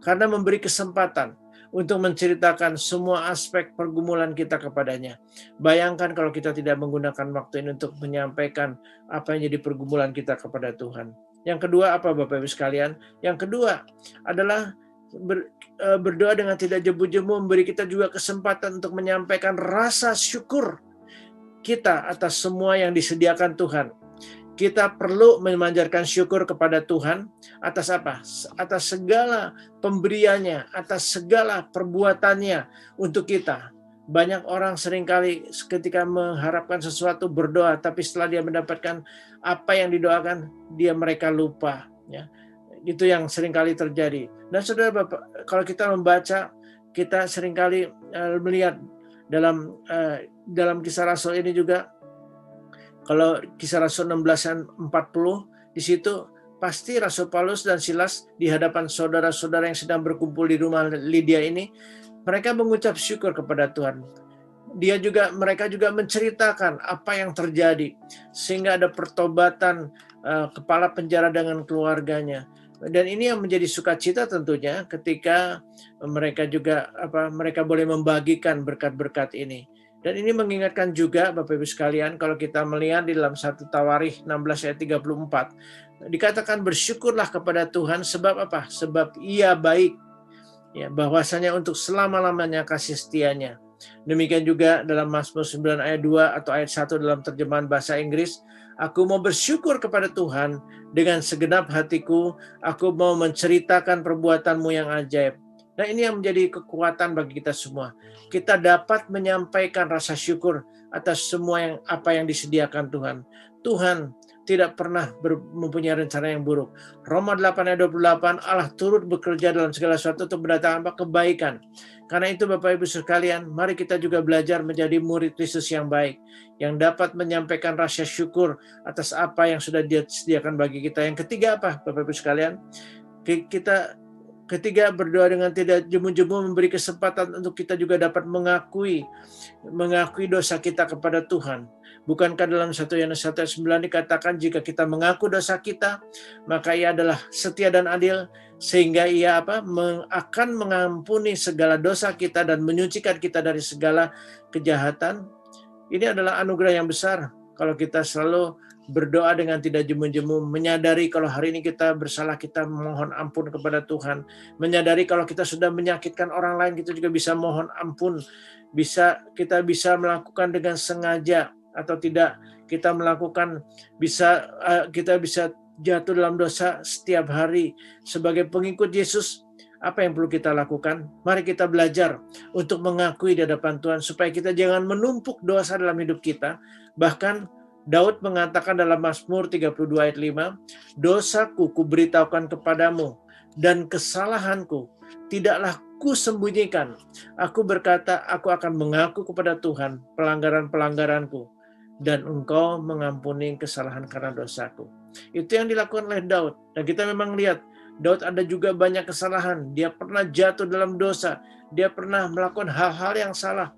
karena memberi kesempatan untuk menceritakan semua aspek pergumulan kita kepadanya. Bayangkan kalau kita tidak menggunakan waktu ini untuk menyampaikan apa yang jadi pergumulan kita kepada Tuhan. Yang kedua apa Bapak Ibu sekalian? Yang kedua adalah berdoa dengan tidak jemu-jemu memberi kita juga kesempatan untuk menyampaikan rasa syukur kita atas semua yang disediakan Tuhan. Kita perlu memanjatkan syukur kepada Tuhan atas apa? Atas segala pemberiannya, atas segala perbuatannya untuk kita. Banyak orang seringkali ketika mengharapkan sesuatu berdoa, tapi setelah dia mendapatkan apa yang didoakan, mereka lupa. Ya. Itu yang seringkali terjadi. Dan saudara Bapak, kalau kita membaca, kita seringkali melihat dalam Kisah Rasul ini juga, kalau Kisah Rasul 16:40 di situ pasti Rasul Paulus dan Silas di hadapan saudara-saudara yang sedang berkumpul di rumah Lydia ini, mereka mengucap syukur kepada Tuhan. Mereka juga menceritakan apa yang terjadi sehingga ada pertobatan kepala penjara dengan keluarganya. Dan ini yang menjadi sukacita tentunya ketika mereka boleh membagikan berkat-berkat ini. Dan ini mengingatkan juga Bapak Ibu sekalian, kalau kita melihat di dalam 1 Tawarikh 16 ayat 34, dikatakan bersyukurlah kepada Tuhan sebab apa? Sebab Ia baik. Ya, bahwasanya untuk selama-lamanya kasih setianya. Demikian juga dalam Mazmur 9 ayat 2 atau ayat 1 dalam terjemahan bahasa Inggris, aku mau bersyukur kepada Tuhan dengan segenap hatiku, aku mau menceritakan perbuatan-Mu yang ajaib. Nah, ini yang menjadi kekuatan bagi kita semua. Kita dapat menyampaikan rasa syukur atas semua apa yang disediakan Tuhan. Tuhan tidak pernah mempunyai rencana yang buruk. Roma 8 ayat 28, Allah turut bekerja dalam segala sesuatu untuk mendatangkan kebaikan. Karena itu Bapak Ibu sekalian, mari kita juga belajar menjadi murid Kristus yang baik, yang dapat menyampaikan rasa syukur atas apa yang sudah Dia sediakan bagi kita. Yang ketiga apa Bapak Ibu sekalian? Ketiga, berdoa dengan tidak jemu-jemu memberi kesempatan untuk kita juga dapat mengakui dosa kita kepada Tuhan. Bukankah dalam 1 Yohanes 1 ayat 9 dikatakan jika kita mengaku dosa kita, maka Ia adalah setia dan adil sehingga Ia akan mengampuni segala dosa kita dan menyucikan kita dari segala kejahatan. Ini adalah anugerah yang besar kalau kita selalu berdoa dengan tidak jemu-jemu, menyadari kalau hari ini kita bersalah, kita mohon ampun kepada Tuhan, menyadari kalau kita sudah menyakitkan orang lain, kita juga bisa mohon ampun, kita bisa melakukan dengan sengaja atau tidak, kita bisa jatuh dalam dosa setiap hari. Sebagai pengikut Yesus, apa yang perlu kita lakukan? Mari kita belajar untuk mengakui di hadapan Tuhan supaya kita jangan menumpuk dosa dalam hidup kita. Bahkan Daud mengatakan dalam Mazmur 32 ayat 5, dosaku kuberitahukan kepadamu dan kesalahanku tidaklah kusembunyikan. Aku berkata, aku akan mengaku kepada Tuhan pelanggaran-pelanggaranku dan Engkau mengampuni kesalahan karena dosaku. Itu yang dilakukan oleh Daud. Dan kita memang lihat Daud ada juga banyak kesalahan. Dia pernah jatuh dalam dosa. Dia pernah melakukan hal-hal yang salah.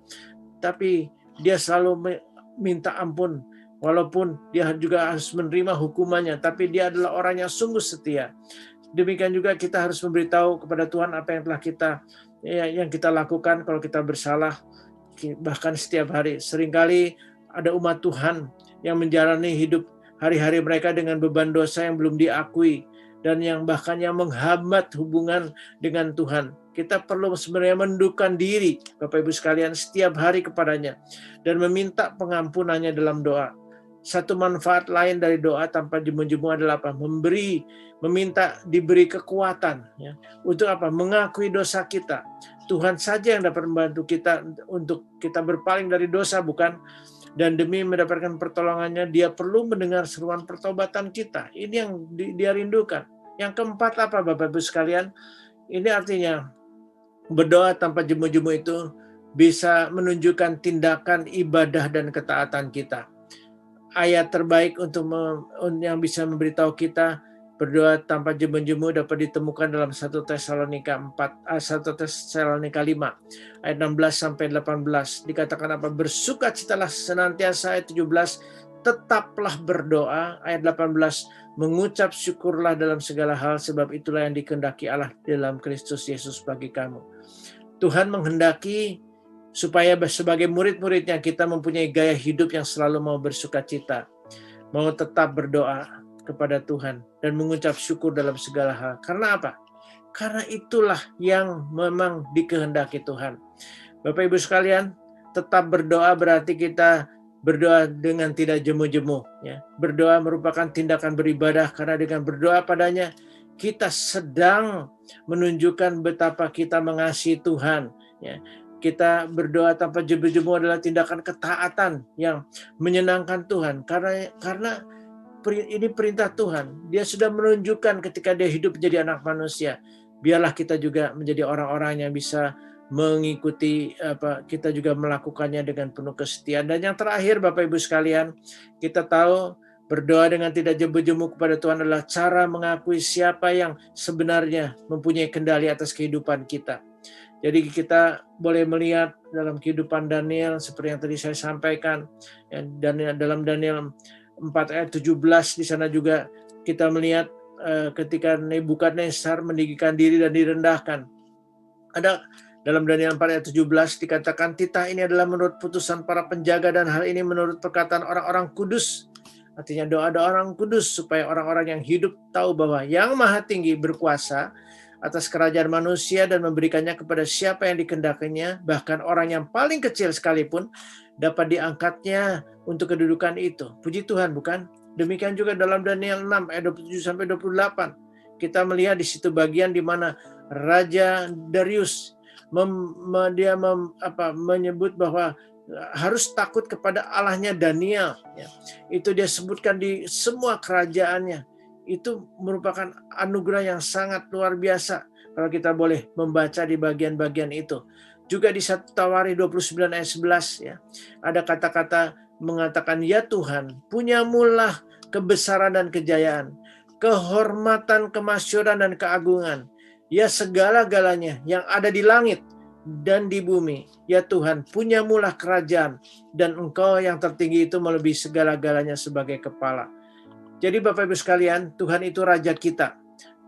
Tapi dia selalu minta ampun. Walaupun dia juga harus menerima hukumannya, tapi dia adalah orang yang sungguh setia. Demikian juga kita harus memberitahu kepada Tuhan apa yang kita lakukan kalau kita bersalah. Bahkan setiap hari, seringkali ada umat Tuhan yang menjalani hidup hari-hari mereka dengan beban dosa yang belum diakui dan yang bahkan yang menghambat hubungan dengan Tuhan. Kita perlu sebenarnya mendukkan diri, Bapak Ibu sekalian, setiap hari kepadanya dan meminta pengampunannya dalam doa. Satu manfaat lain dari doa tanpa jemu-jemu adalah apa? Meminta diberi kekuatan, ya. Untuk apa? Mengakui dosa kita. Tuhan saja yang dapat membantu kita untuk kita berpaling dari dosa, bukan? Dan demi mendapatkan pertolongannya, Dia perlu mendengar seruan pertobatan kita. Ini yang Dia rindukan. Yang keempat apa, Bapak Ibu sekalian? Ini artinya berdoa tanpa jemu-jemu itu bisa menunjukkan tindakan ibadah dan ketaatan kita. Ayat terbaik yang bisa memberitahu kita berdoa tanpa jemu-jemu dapat ditemukan dalam 1 Tesalonika 5 ayat 16 sampai 18. Dikatakan apa? Bersukacitalah senantiasa, ayat 17, tetaplah berdoa, ayat 18, mengucap syukurlah dalam segala hal sebab itulah yang dikehendaki Allah dalam Kristus Yesus bagi kamu. Tuhan menghendaki supaya sebagai murid-muridnya kita mempunyai gaya hidup yang selalu mau bersukacita, mau tetap berdoa kepada Tuhan dan mengucap syukur dalam segala hal. Karena apa? Karena itulah yang memang dikehendaki Tuhan. Bapak Ibu sekalian, tetap berdoa berarti kita berdoa dengan tidak jemu-jemu. Ya. Berdoa merupakan tindakan beribadah karena dengan berdoa padanya kita sedang menunjukkan betapa kita mengasihi Tuhan. Ya. Kita berdoa tanpa jemu-jemu adalah tindakan ketaatan yang menyenangkan Tuhan. Karena ini perintah Tuhan. Dia sudah menunjukkan ketika dia hidup menjadi anak manusia. Biarlah kita juga menjadi orang-orang yang bisa mengikuti kita juga melakukannya dengan penuh kesetiaan. Dan yang terakhir Bapak Ibu sekalian, kita tahu berdoa dengan tidak jemu-jemu kepada Tuhan adalah cara mengakui siapa yang sebenarnya mempunyai kendali atas kehidupan kita. Jadi kita boleh melihat dalam kehidupan Daniel seperti yang tadi saya sampaikan, dan dalam Daniel 4 ayat 17 di sana juga kita melihat ketika Nebukadnezar meninggikan diri dan direndahkan. Ada dalam Daniel 4 ayat 17 dikatakan titah ini adalah menurut putusan para penjaga dan hal ini menurut perkataan orang-orang kudus. Artinya doa-doa orang kudus supaya orang-orang yang hidup tahu bahwa yang Maha Tinggi berkuasa atas kerajaan manusia dan memberikannya kepada siapa yang dikehendakinya, bahkan orang yang paling kecil sekalipun dapat diangkatnya untuk kedudukan itu. Puji Tuhan, bukan? Demikian juga dalam Daniel 6 ayat 27 sampai 28. Kita melihat di situ bagian di mana Raja Darius menyebut bahwa harus takut kepada Allahnya Daniel. Ya. Itu dia sebutkan di semua kerajaannya. Itu merupakan anugerah yang sangat luar biasa kalau kita boleh membaca di bagian-bagian itu. Juga di 1 Tawarikh 29 ayat 11 ya, ada kata-kata mengatakan, ya Tuhan, punyamulah kebesaran dan kejayaan, kehormatan, kemasyhuran dan keagungan. Ya segala-galanya yang ada di langit dan di bumi. Ya Tuhan, punyamulah kerajaan, dan Engkau yang tertinggi itu melebihi segala-galanya sebagai kepala. Jadi Bapak Ibu sekalian, Tuhan itu Raja kita,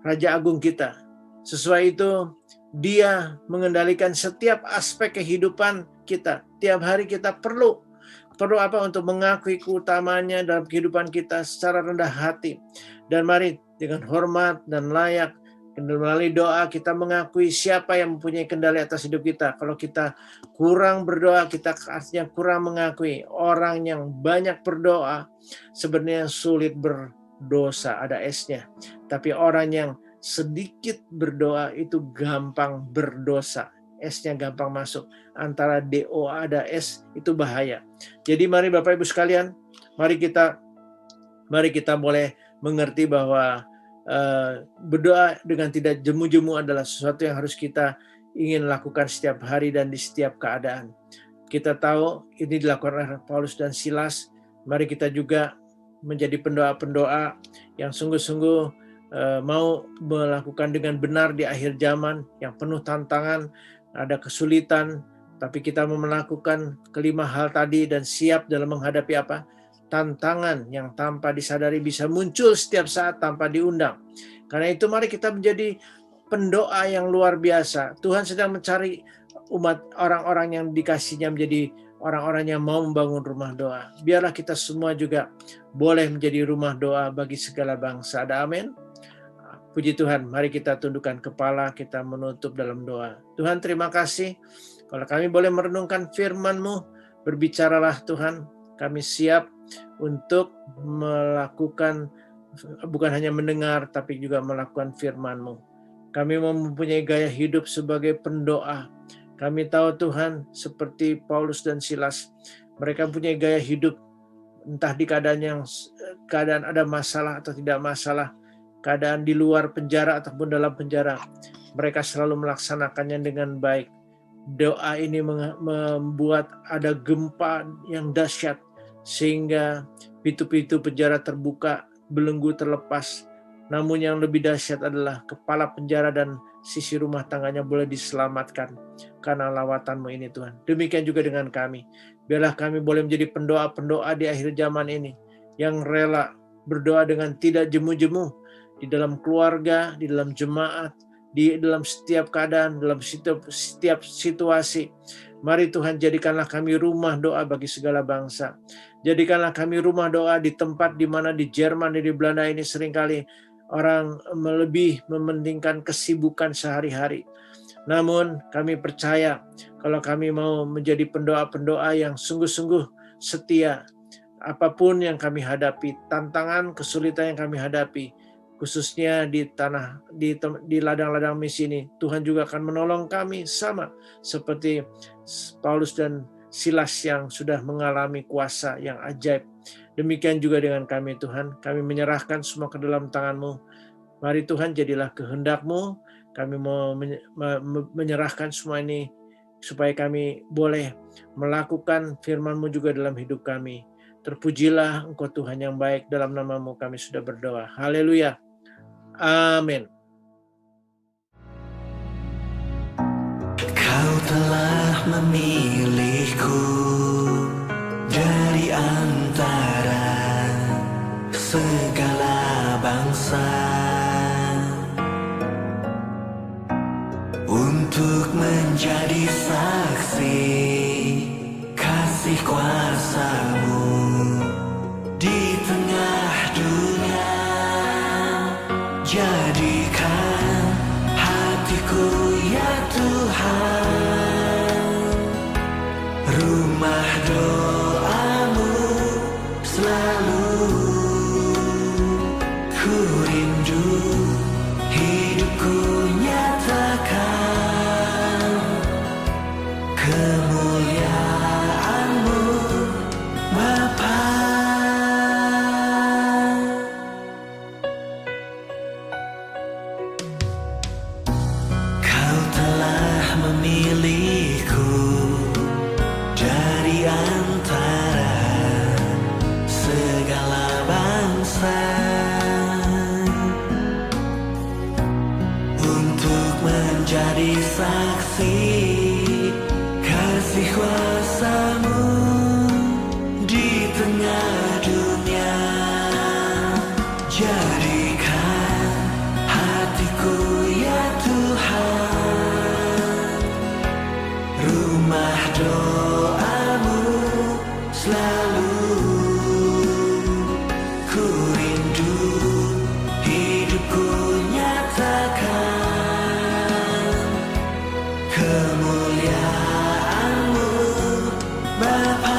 Raja Agung kita. Sesuai itu, Dia mengendalikan setiap aspek kehidupan kita. Tiap hari kita perlu apa untuk mengakui keutamaannya dalam kehidupan kita secara rendah hati. Dan mari dengan hormat dan layak, melalui doa kita mengakui siapa yang mempunyai kendali atas hidup kita. Kalau kita kurang berdoa, kita artinya kurang mengakui. Orang yang banyak berdoa sebenarnya sulit berdosa, ada S-nya. Tapi orang yang sedikit berdoa itu gampang berdosa. S-nya gampang masuk. Antara DOA ada S itu bahaya. Jadi mari Bapak Ibu sekalian, mari kita boleh mengerti bahwa berdoa dengan tidak jemu-jemu adalah sesuatu yang harus kita ingin lakukan setiap hari dan di setiap keadaan. Kita tahu ini dilakukan oleh Paulus dan Silas. Mari kita juga menjadi pendoa-pendoa yang sungguh-sungguh mau melakukan dengan benar di akhir zaman yang penuh tantangan, ada kesulitan, tapi kita mau melakukan kelima hal tadi dan siap dalam menghadapi apa? Tantangan yang tanpa disadari bisa muncul setiap saat tanpa diundang. Karena itu mari kita menjadi pendoa yang luar biasa. Tuhan sedang mencari umat orang-orang yang dikasihnya menjadi orang-orang yang mau membangun rumah doa. Biarlah kita semua juga boleh menjadi rumah doa bagi segala bangsa. Ada amin? Puji Tuhan, mari kita tundukkan kepala, kita menutup dalam doa. Tuhan, terima kasih. Kalau kami boleh merenungkan firman-Mu, berbicaralah Tuhan. Kami siap untuk melakukan, bukan hanya mendengar, tapi juga melakukan firman-Mu. Kami mempunyai gaya hidup sebagai pendoa. Kami tahu Tuhan, seperti Paulus dan Silas, mereka punya gaya hidup, entah di keadaan ada masalah atau tidak masalah, keadaan di luar penjara ataupun dalam penjara, mereka selalu melaksanakannya dengan baik. Doa ini membuat ada gempa yang dahsyat, sehingga pintu-pintu penjara terbuka, belenggu terlepas. Namun yang lebih dahsyat adalah kepala penjara dan sisi rumah tangganya boleh diselamatkan karena lawatan-Mu ini Tuhan. Demikian juga dengan kami. Biarlah kami boleh menjadi pendoa-pendoa di akhir zaman ini, yang rela berdoa dengan tidak jemu-jemu, di dalam keluarga, di dalam jemaat, di dalam setiap keadaan, dalam setiap situasi. Mari Tuhan, jadikanlah kami rumah doa bagi segala bangsa. Jadikanlah kami rumah doa di tempat di mana di Jerman, di Belanda ini seringkali orang lebih mementingkan kesibukan sehari-hari. Namun kami percaya kalau kami mau menjadi pendoa-pendoa yang sungguh-sungguh setia, apapun yang kami hadapi, tantangan, kesulitan yang kami hadapi, khususnya di ladang-ladang misi ini, Tuhan juga akan menolong kami sama seperti Paulus dan Silas yang sudah mengalami kuasa yang ajaib. Demikian juga dengan kami Tuhan, kami menyerahkan semua ke dalam tangan-Mu. Mari Tuhan, jadilah kehendak-Mu, kami mau menyerahkan semua ini supaya kami boleh melakukan firman-Mu juga dalam hidup kami. Terpujilah Engkau Tuhan yang baik, dalam nama-Mu kami sudah berdoa. Haleluya. Amin. Kau telah memilihku dari antara segala bangsa untuk menjadi saksi kasih kuasa-Mu di tengah dunia. Jadikan hatiku ya Tuhan rumah doa-Mu selalu. Ku rindu hidupku nyatakan kemuliaan memilihku dari antara segala bangsa untuk menjadi saksi kasih kuasa-Mu di tengah dunia. Jadikan hatiku ya Tuhan rumah doa-Mu selalu. Ku rindu hidupku nyatakan kemuliaan-Mu Bapa.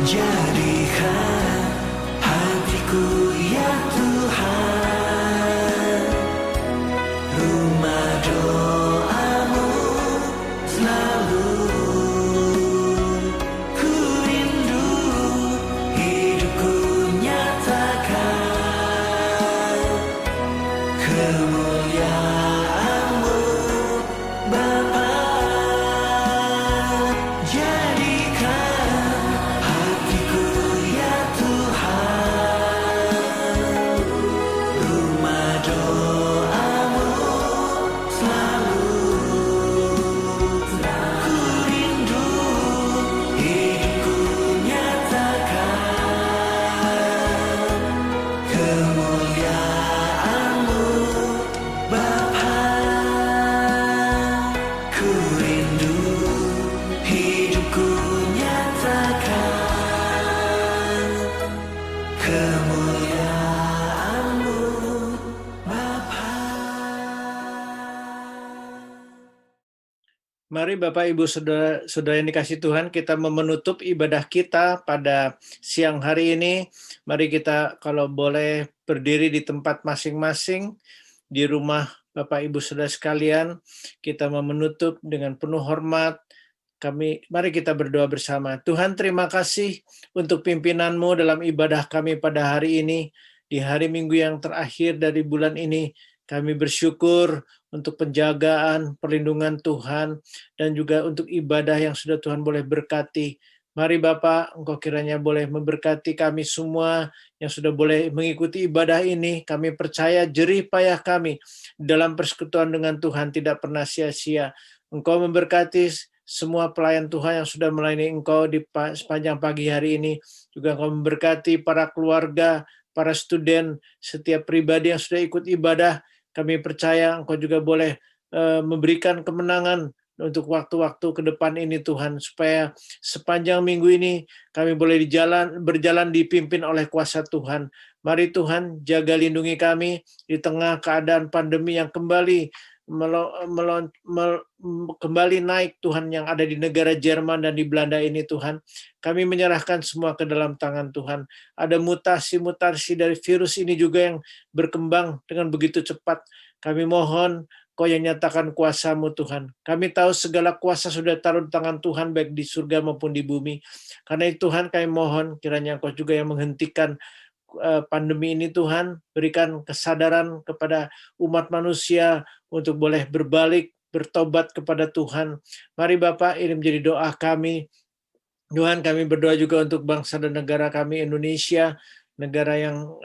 Jadikan hatiku ya Tuhan rumah doa-Mu selalu. Ku rindu hidupku nyatakan kemuliaan-Mu Bapa. Jadikan hatiku ya Tuhan rumah doa-Mu selalu. Ku rindu hidupku nyatakan kemuliaan-Mu Bapa. Ku rindu hidupku nyatakan kemuliaan-Mu Bapa. Mari Bapak Ibu Saudara yang dikasihi Tuhan, kita menutup ibadah kita pada siang hari ini. Mari kita kalau boleh berdiri di tempat masing-masing di rumah Bapak Ibu Saudara sekalian, kita menutup dengan penuh hormat. Mari kita berdoa bersama. Tuhan, terima kasih untuk pimpinan-Mu dalam ibadah kami pada hari ini. Di hari Minggu yang terakhir dari bulan ini, kami bersyukur untuk penjagaan, perlindungan Tuhan, dan juga untuk ibadah yang sudah Tuhan boleh berkati. Mari Bapak, Engkau kiranya boleh memberkati kami semua yang sudah boleh mengikuti ibadah ini. Kami percaya jerih payah kami dalam persekutuan dengan Tuhan tidak pernah sia-sia. Engkau memberkati semua pelayan Tuhan yang sudah melayani Engkau di sepanjang pagi hari ini. Juga Engkau memberkati para keluarga, para student, setiap pribadi yang sudah ikut ibadah. Kami percaya Engkau juga boleh memberikan kemenangan untuk waktu-waktu ke depan ini Tuhan, supaya sepanjang minggu ini kami boleh berjalan dipimpin oleh kuasa Tuhan. Mari Tuhan jaga lindungi kami di tengah keadaan pandemi yang kembali kembali naik Tuhan, yang ada di negara Jerman dan di Belanda ini Tuhan. Kami menyerahkan semua ke dalam tangan Tuhan. Ada mutasi-mutasi dari virus ini juga yang berkembang dengan begitu cepat. Kami mohon Kau yang nyatakan kuasa-Mu Tuhan. Kami tahu segala kuasa sudah taruh di tangan Tuhan, baik di surga maupun di bumi. Karena itu Tuhan, kami mohon kiranya Kau juga yang menghentikan pandemi ini Tuhan. Berikan kesadaran kepada umat manusia untuk boleh berbalik, bertobat kepada Tuhan. Mari Bapak, ini menjadi doa kami. Tuhan, kami berdoa juga untuk bangsa dan negara kami Indonesia, negara yang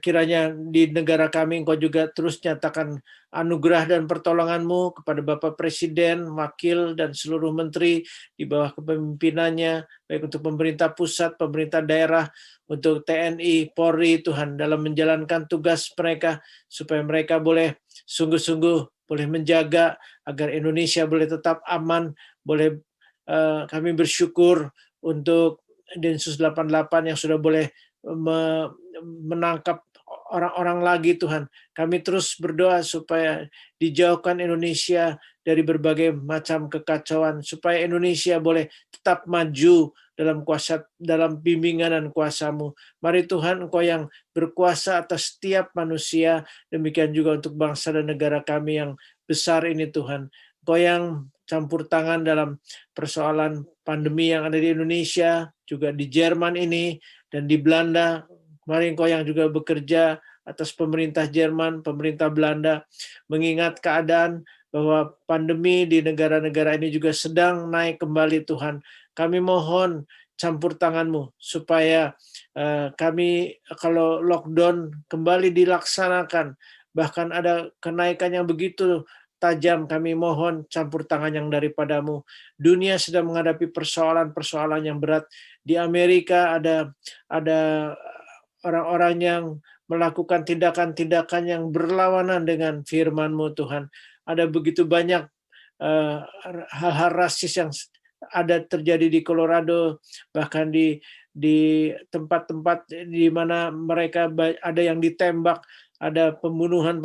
kiranya di negara kami Engkau juga terus nyatakan anugerah dan pertolongan-Mu kepada Bapak Presiden, Wakil, dan seluruh menteri di bawah kepemimpinannya, baik untuk pemerintah pusat, pemerintah daerah, untuk TNI, Polri, Tuhan, dalam menjalankan tugas mereka, supaya mereka boleh sungguh-sungguh boleh menjaga agar Indonesia boleh tetap aman. Boleh kami bersyukur untuk Densus 88 yang sudah boleh menangkap orang-orang lagi Tuhan. Kami terus berdoa supaya dijauhkan Indonesia dari berbagai macam kekacauan, supaya Indonesia boleh tetap maju dalam bimbingan dan kuasa-Mu. Mari Tuhan, Engkau yang berkuasa atas setiap manusia, demikian juga untuk bangsa dan negara kami yang besar ini Tuhan. Engkau yang campur tangan dalam persoalan pandemi yang ada di Indonesia, juga di Jerman ini, dan di Belanda. Mari Engkau yang juga bekerja atas pemerintah Jerman, pemerintah Belanda, mengingat keadaan bahwa pandemi di negara-negara ini juga sedang naik kembali Tuhan. Kami mohon campur tangan-Mu supaya kami kalau lockdown kembali dilaksanakan, bahkan ada kenaikan yang begitu tajam, kami mohon campur tangan yang daripada-Mu. Dunia sedang menghadapi persoalan-persoalan yang berat. Di Amerika ada orang-orang yang melakukan tindakan-tindakan yang berlawanan dengan firman-Mu Tuhan. Ada begitu banyak hal-hal rasis yang ada terjadi di Colorado, bahkan di tempat-tempat di mana mereka ada yang ditembak, ada pembunuhan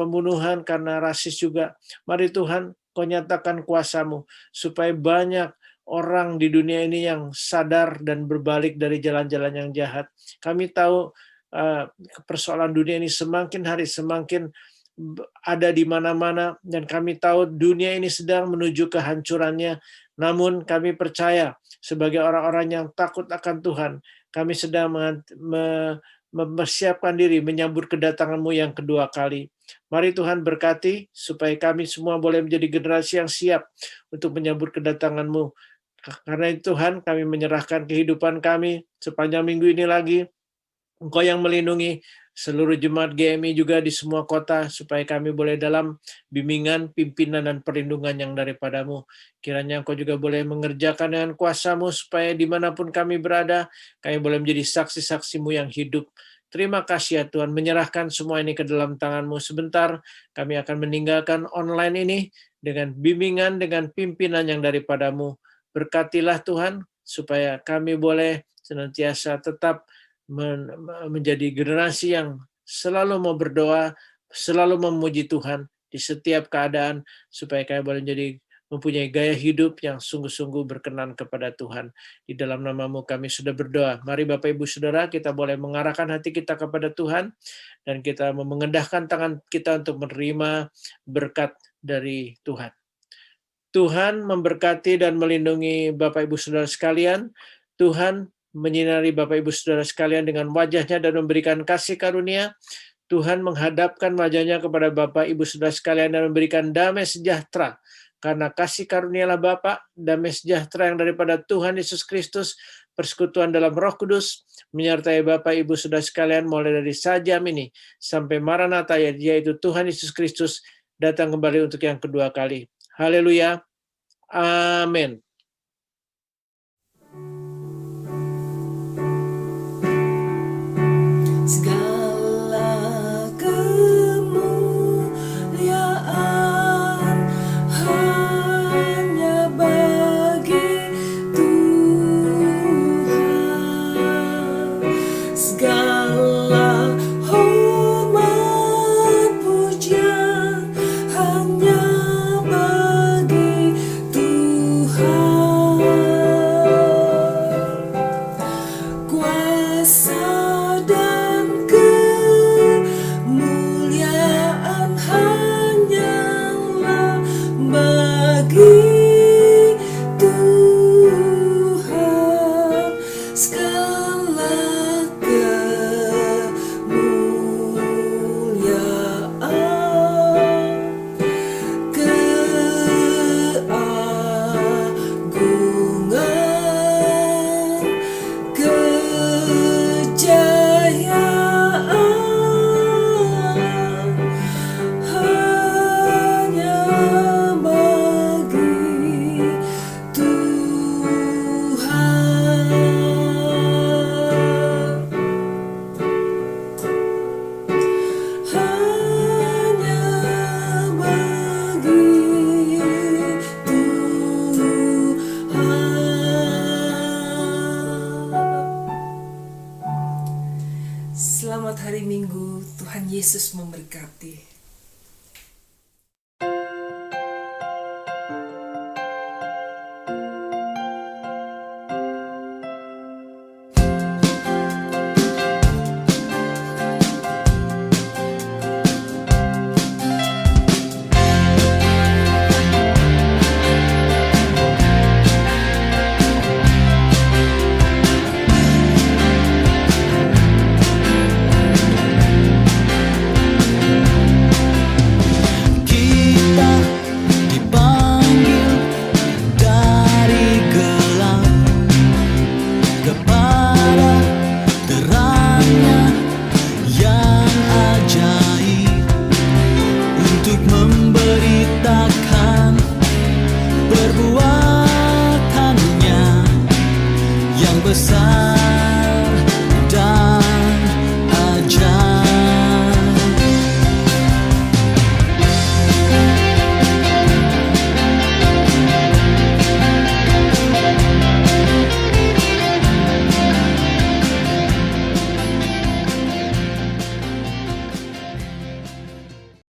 karena rasis juga. Mari Tuhan, Kau nyatakan kuasa-Mu supaya banyak orang di dunia ini yang sadar dan berbalik dari jalan-jalan yang jahat. Kami tahu persoalan dunia ini semakin hari semakin ada di mana-mana, dan kami tahu dunia ini sedang menuju kehancurannya. Namun kami percaya sebagai orang-orang yang takut akan Tuhan, kami sedang mempersiapkan diri menyambut kedatangan-Mu yang kedua kali. Mari Tuhan berkati supaya kami semua boleh menjadi generasi yang siap untuk menyambut kedatangan-Mu. Karena itu Tuhan, kami menyerahkan kehidupan kami sepanjang minggu ini lagi. Engkau yang melindungi seluruh jemaat GMI juga di semua kota, supaya kami boleh dalam bimbingan, pimpinan, dan perlindungan yang daripada-Mu. Kiranya Engkau juga boleh mengerjakan dengan kuasa-Mu, supaya dimanapun kami berada, kami boleh menjadi saksi-saksi-Mu yang hidup. Terima kasih ya Tuhan, menyerahkan semua ini ke dalam tangan-Mu. Sebentar kami akan meninggalkan online ini dengan bimbingan, dengan pimpinan yang daripada-Mu. Berkatilah Tuhan, supaya kami boleh senantiasa tetap menjadi generasi yang selalu mau berdoa, selalu memuji Tuhan di setiap keadaan, supaya kami boleh menjadi mempunyai gaya hidup yang sungguh-sungguh berkenan kepada Tuhan. Di dalam nama-Mu kami sudah berdoa. Mari Bapak Ibu Saudara, kita boleh mengarahkan hati kita kepada Tuhan, dan kita mengendahkan tangan kita untuk menerima berkat dari Tuhan. Tuhan memberkati dan melindungi Bapak Ibu Saudara sekalian. Tuhan menyinari Bapak Ibu Saudara sekalian dengan wajah-Nya dan memberikan kasih karunia. Tuhan menghadapkan wajah-Nya kepada Bapak Ibu Saudara sekalian dan memberikan damai sejahtera. Karena kasih karunialah Bapa, damai sejahtera yang daripada Tuhan Yesus Kristus, persekutuan dalam Roh Kudus, menyertai Bapak Ibu Saudara sekalian mulai dari sajam ini sampai Maranatha, yaitu Tuhan Yesus Kristus datang kembali untuk yang kedua kali. Haleluya. Amin. Segala kemuliaan hanya bagi Tuhan. Segala hormat pujian hanya bagi Tuhan. Kuasa dan kemuliaan hanyalah bagi Tuhan. Segala kemuliaan, keagungan, kejayaan hanya bagi Tuhan. Hanya bagi Tuhan. Selamat hari Minggu, Tuhan Yesus memberkati.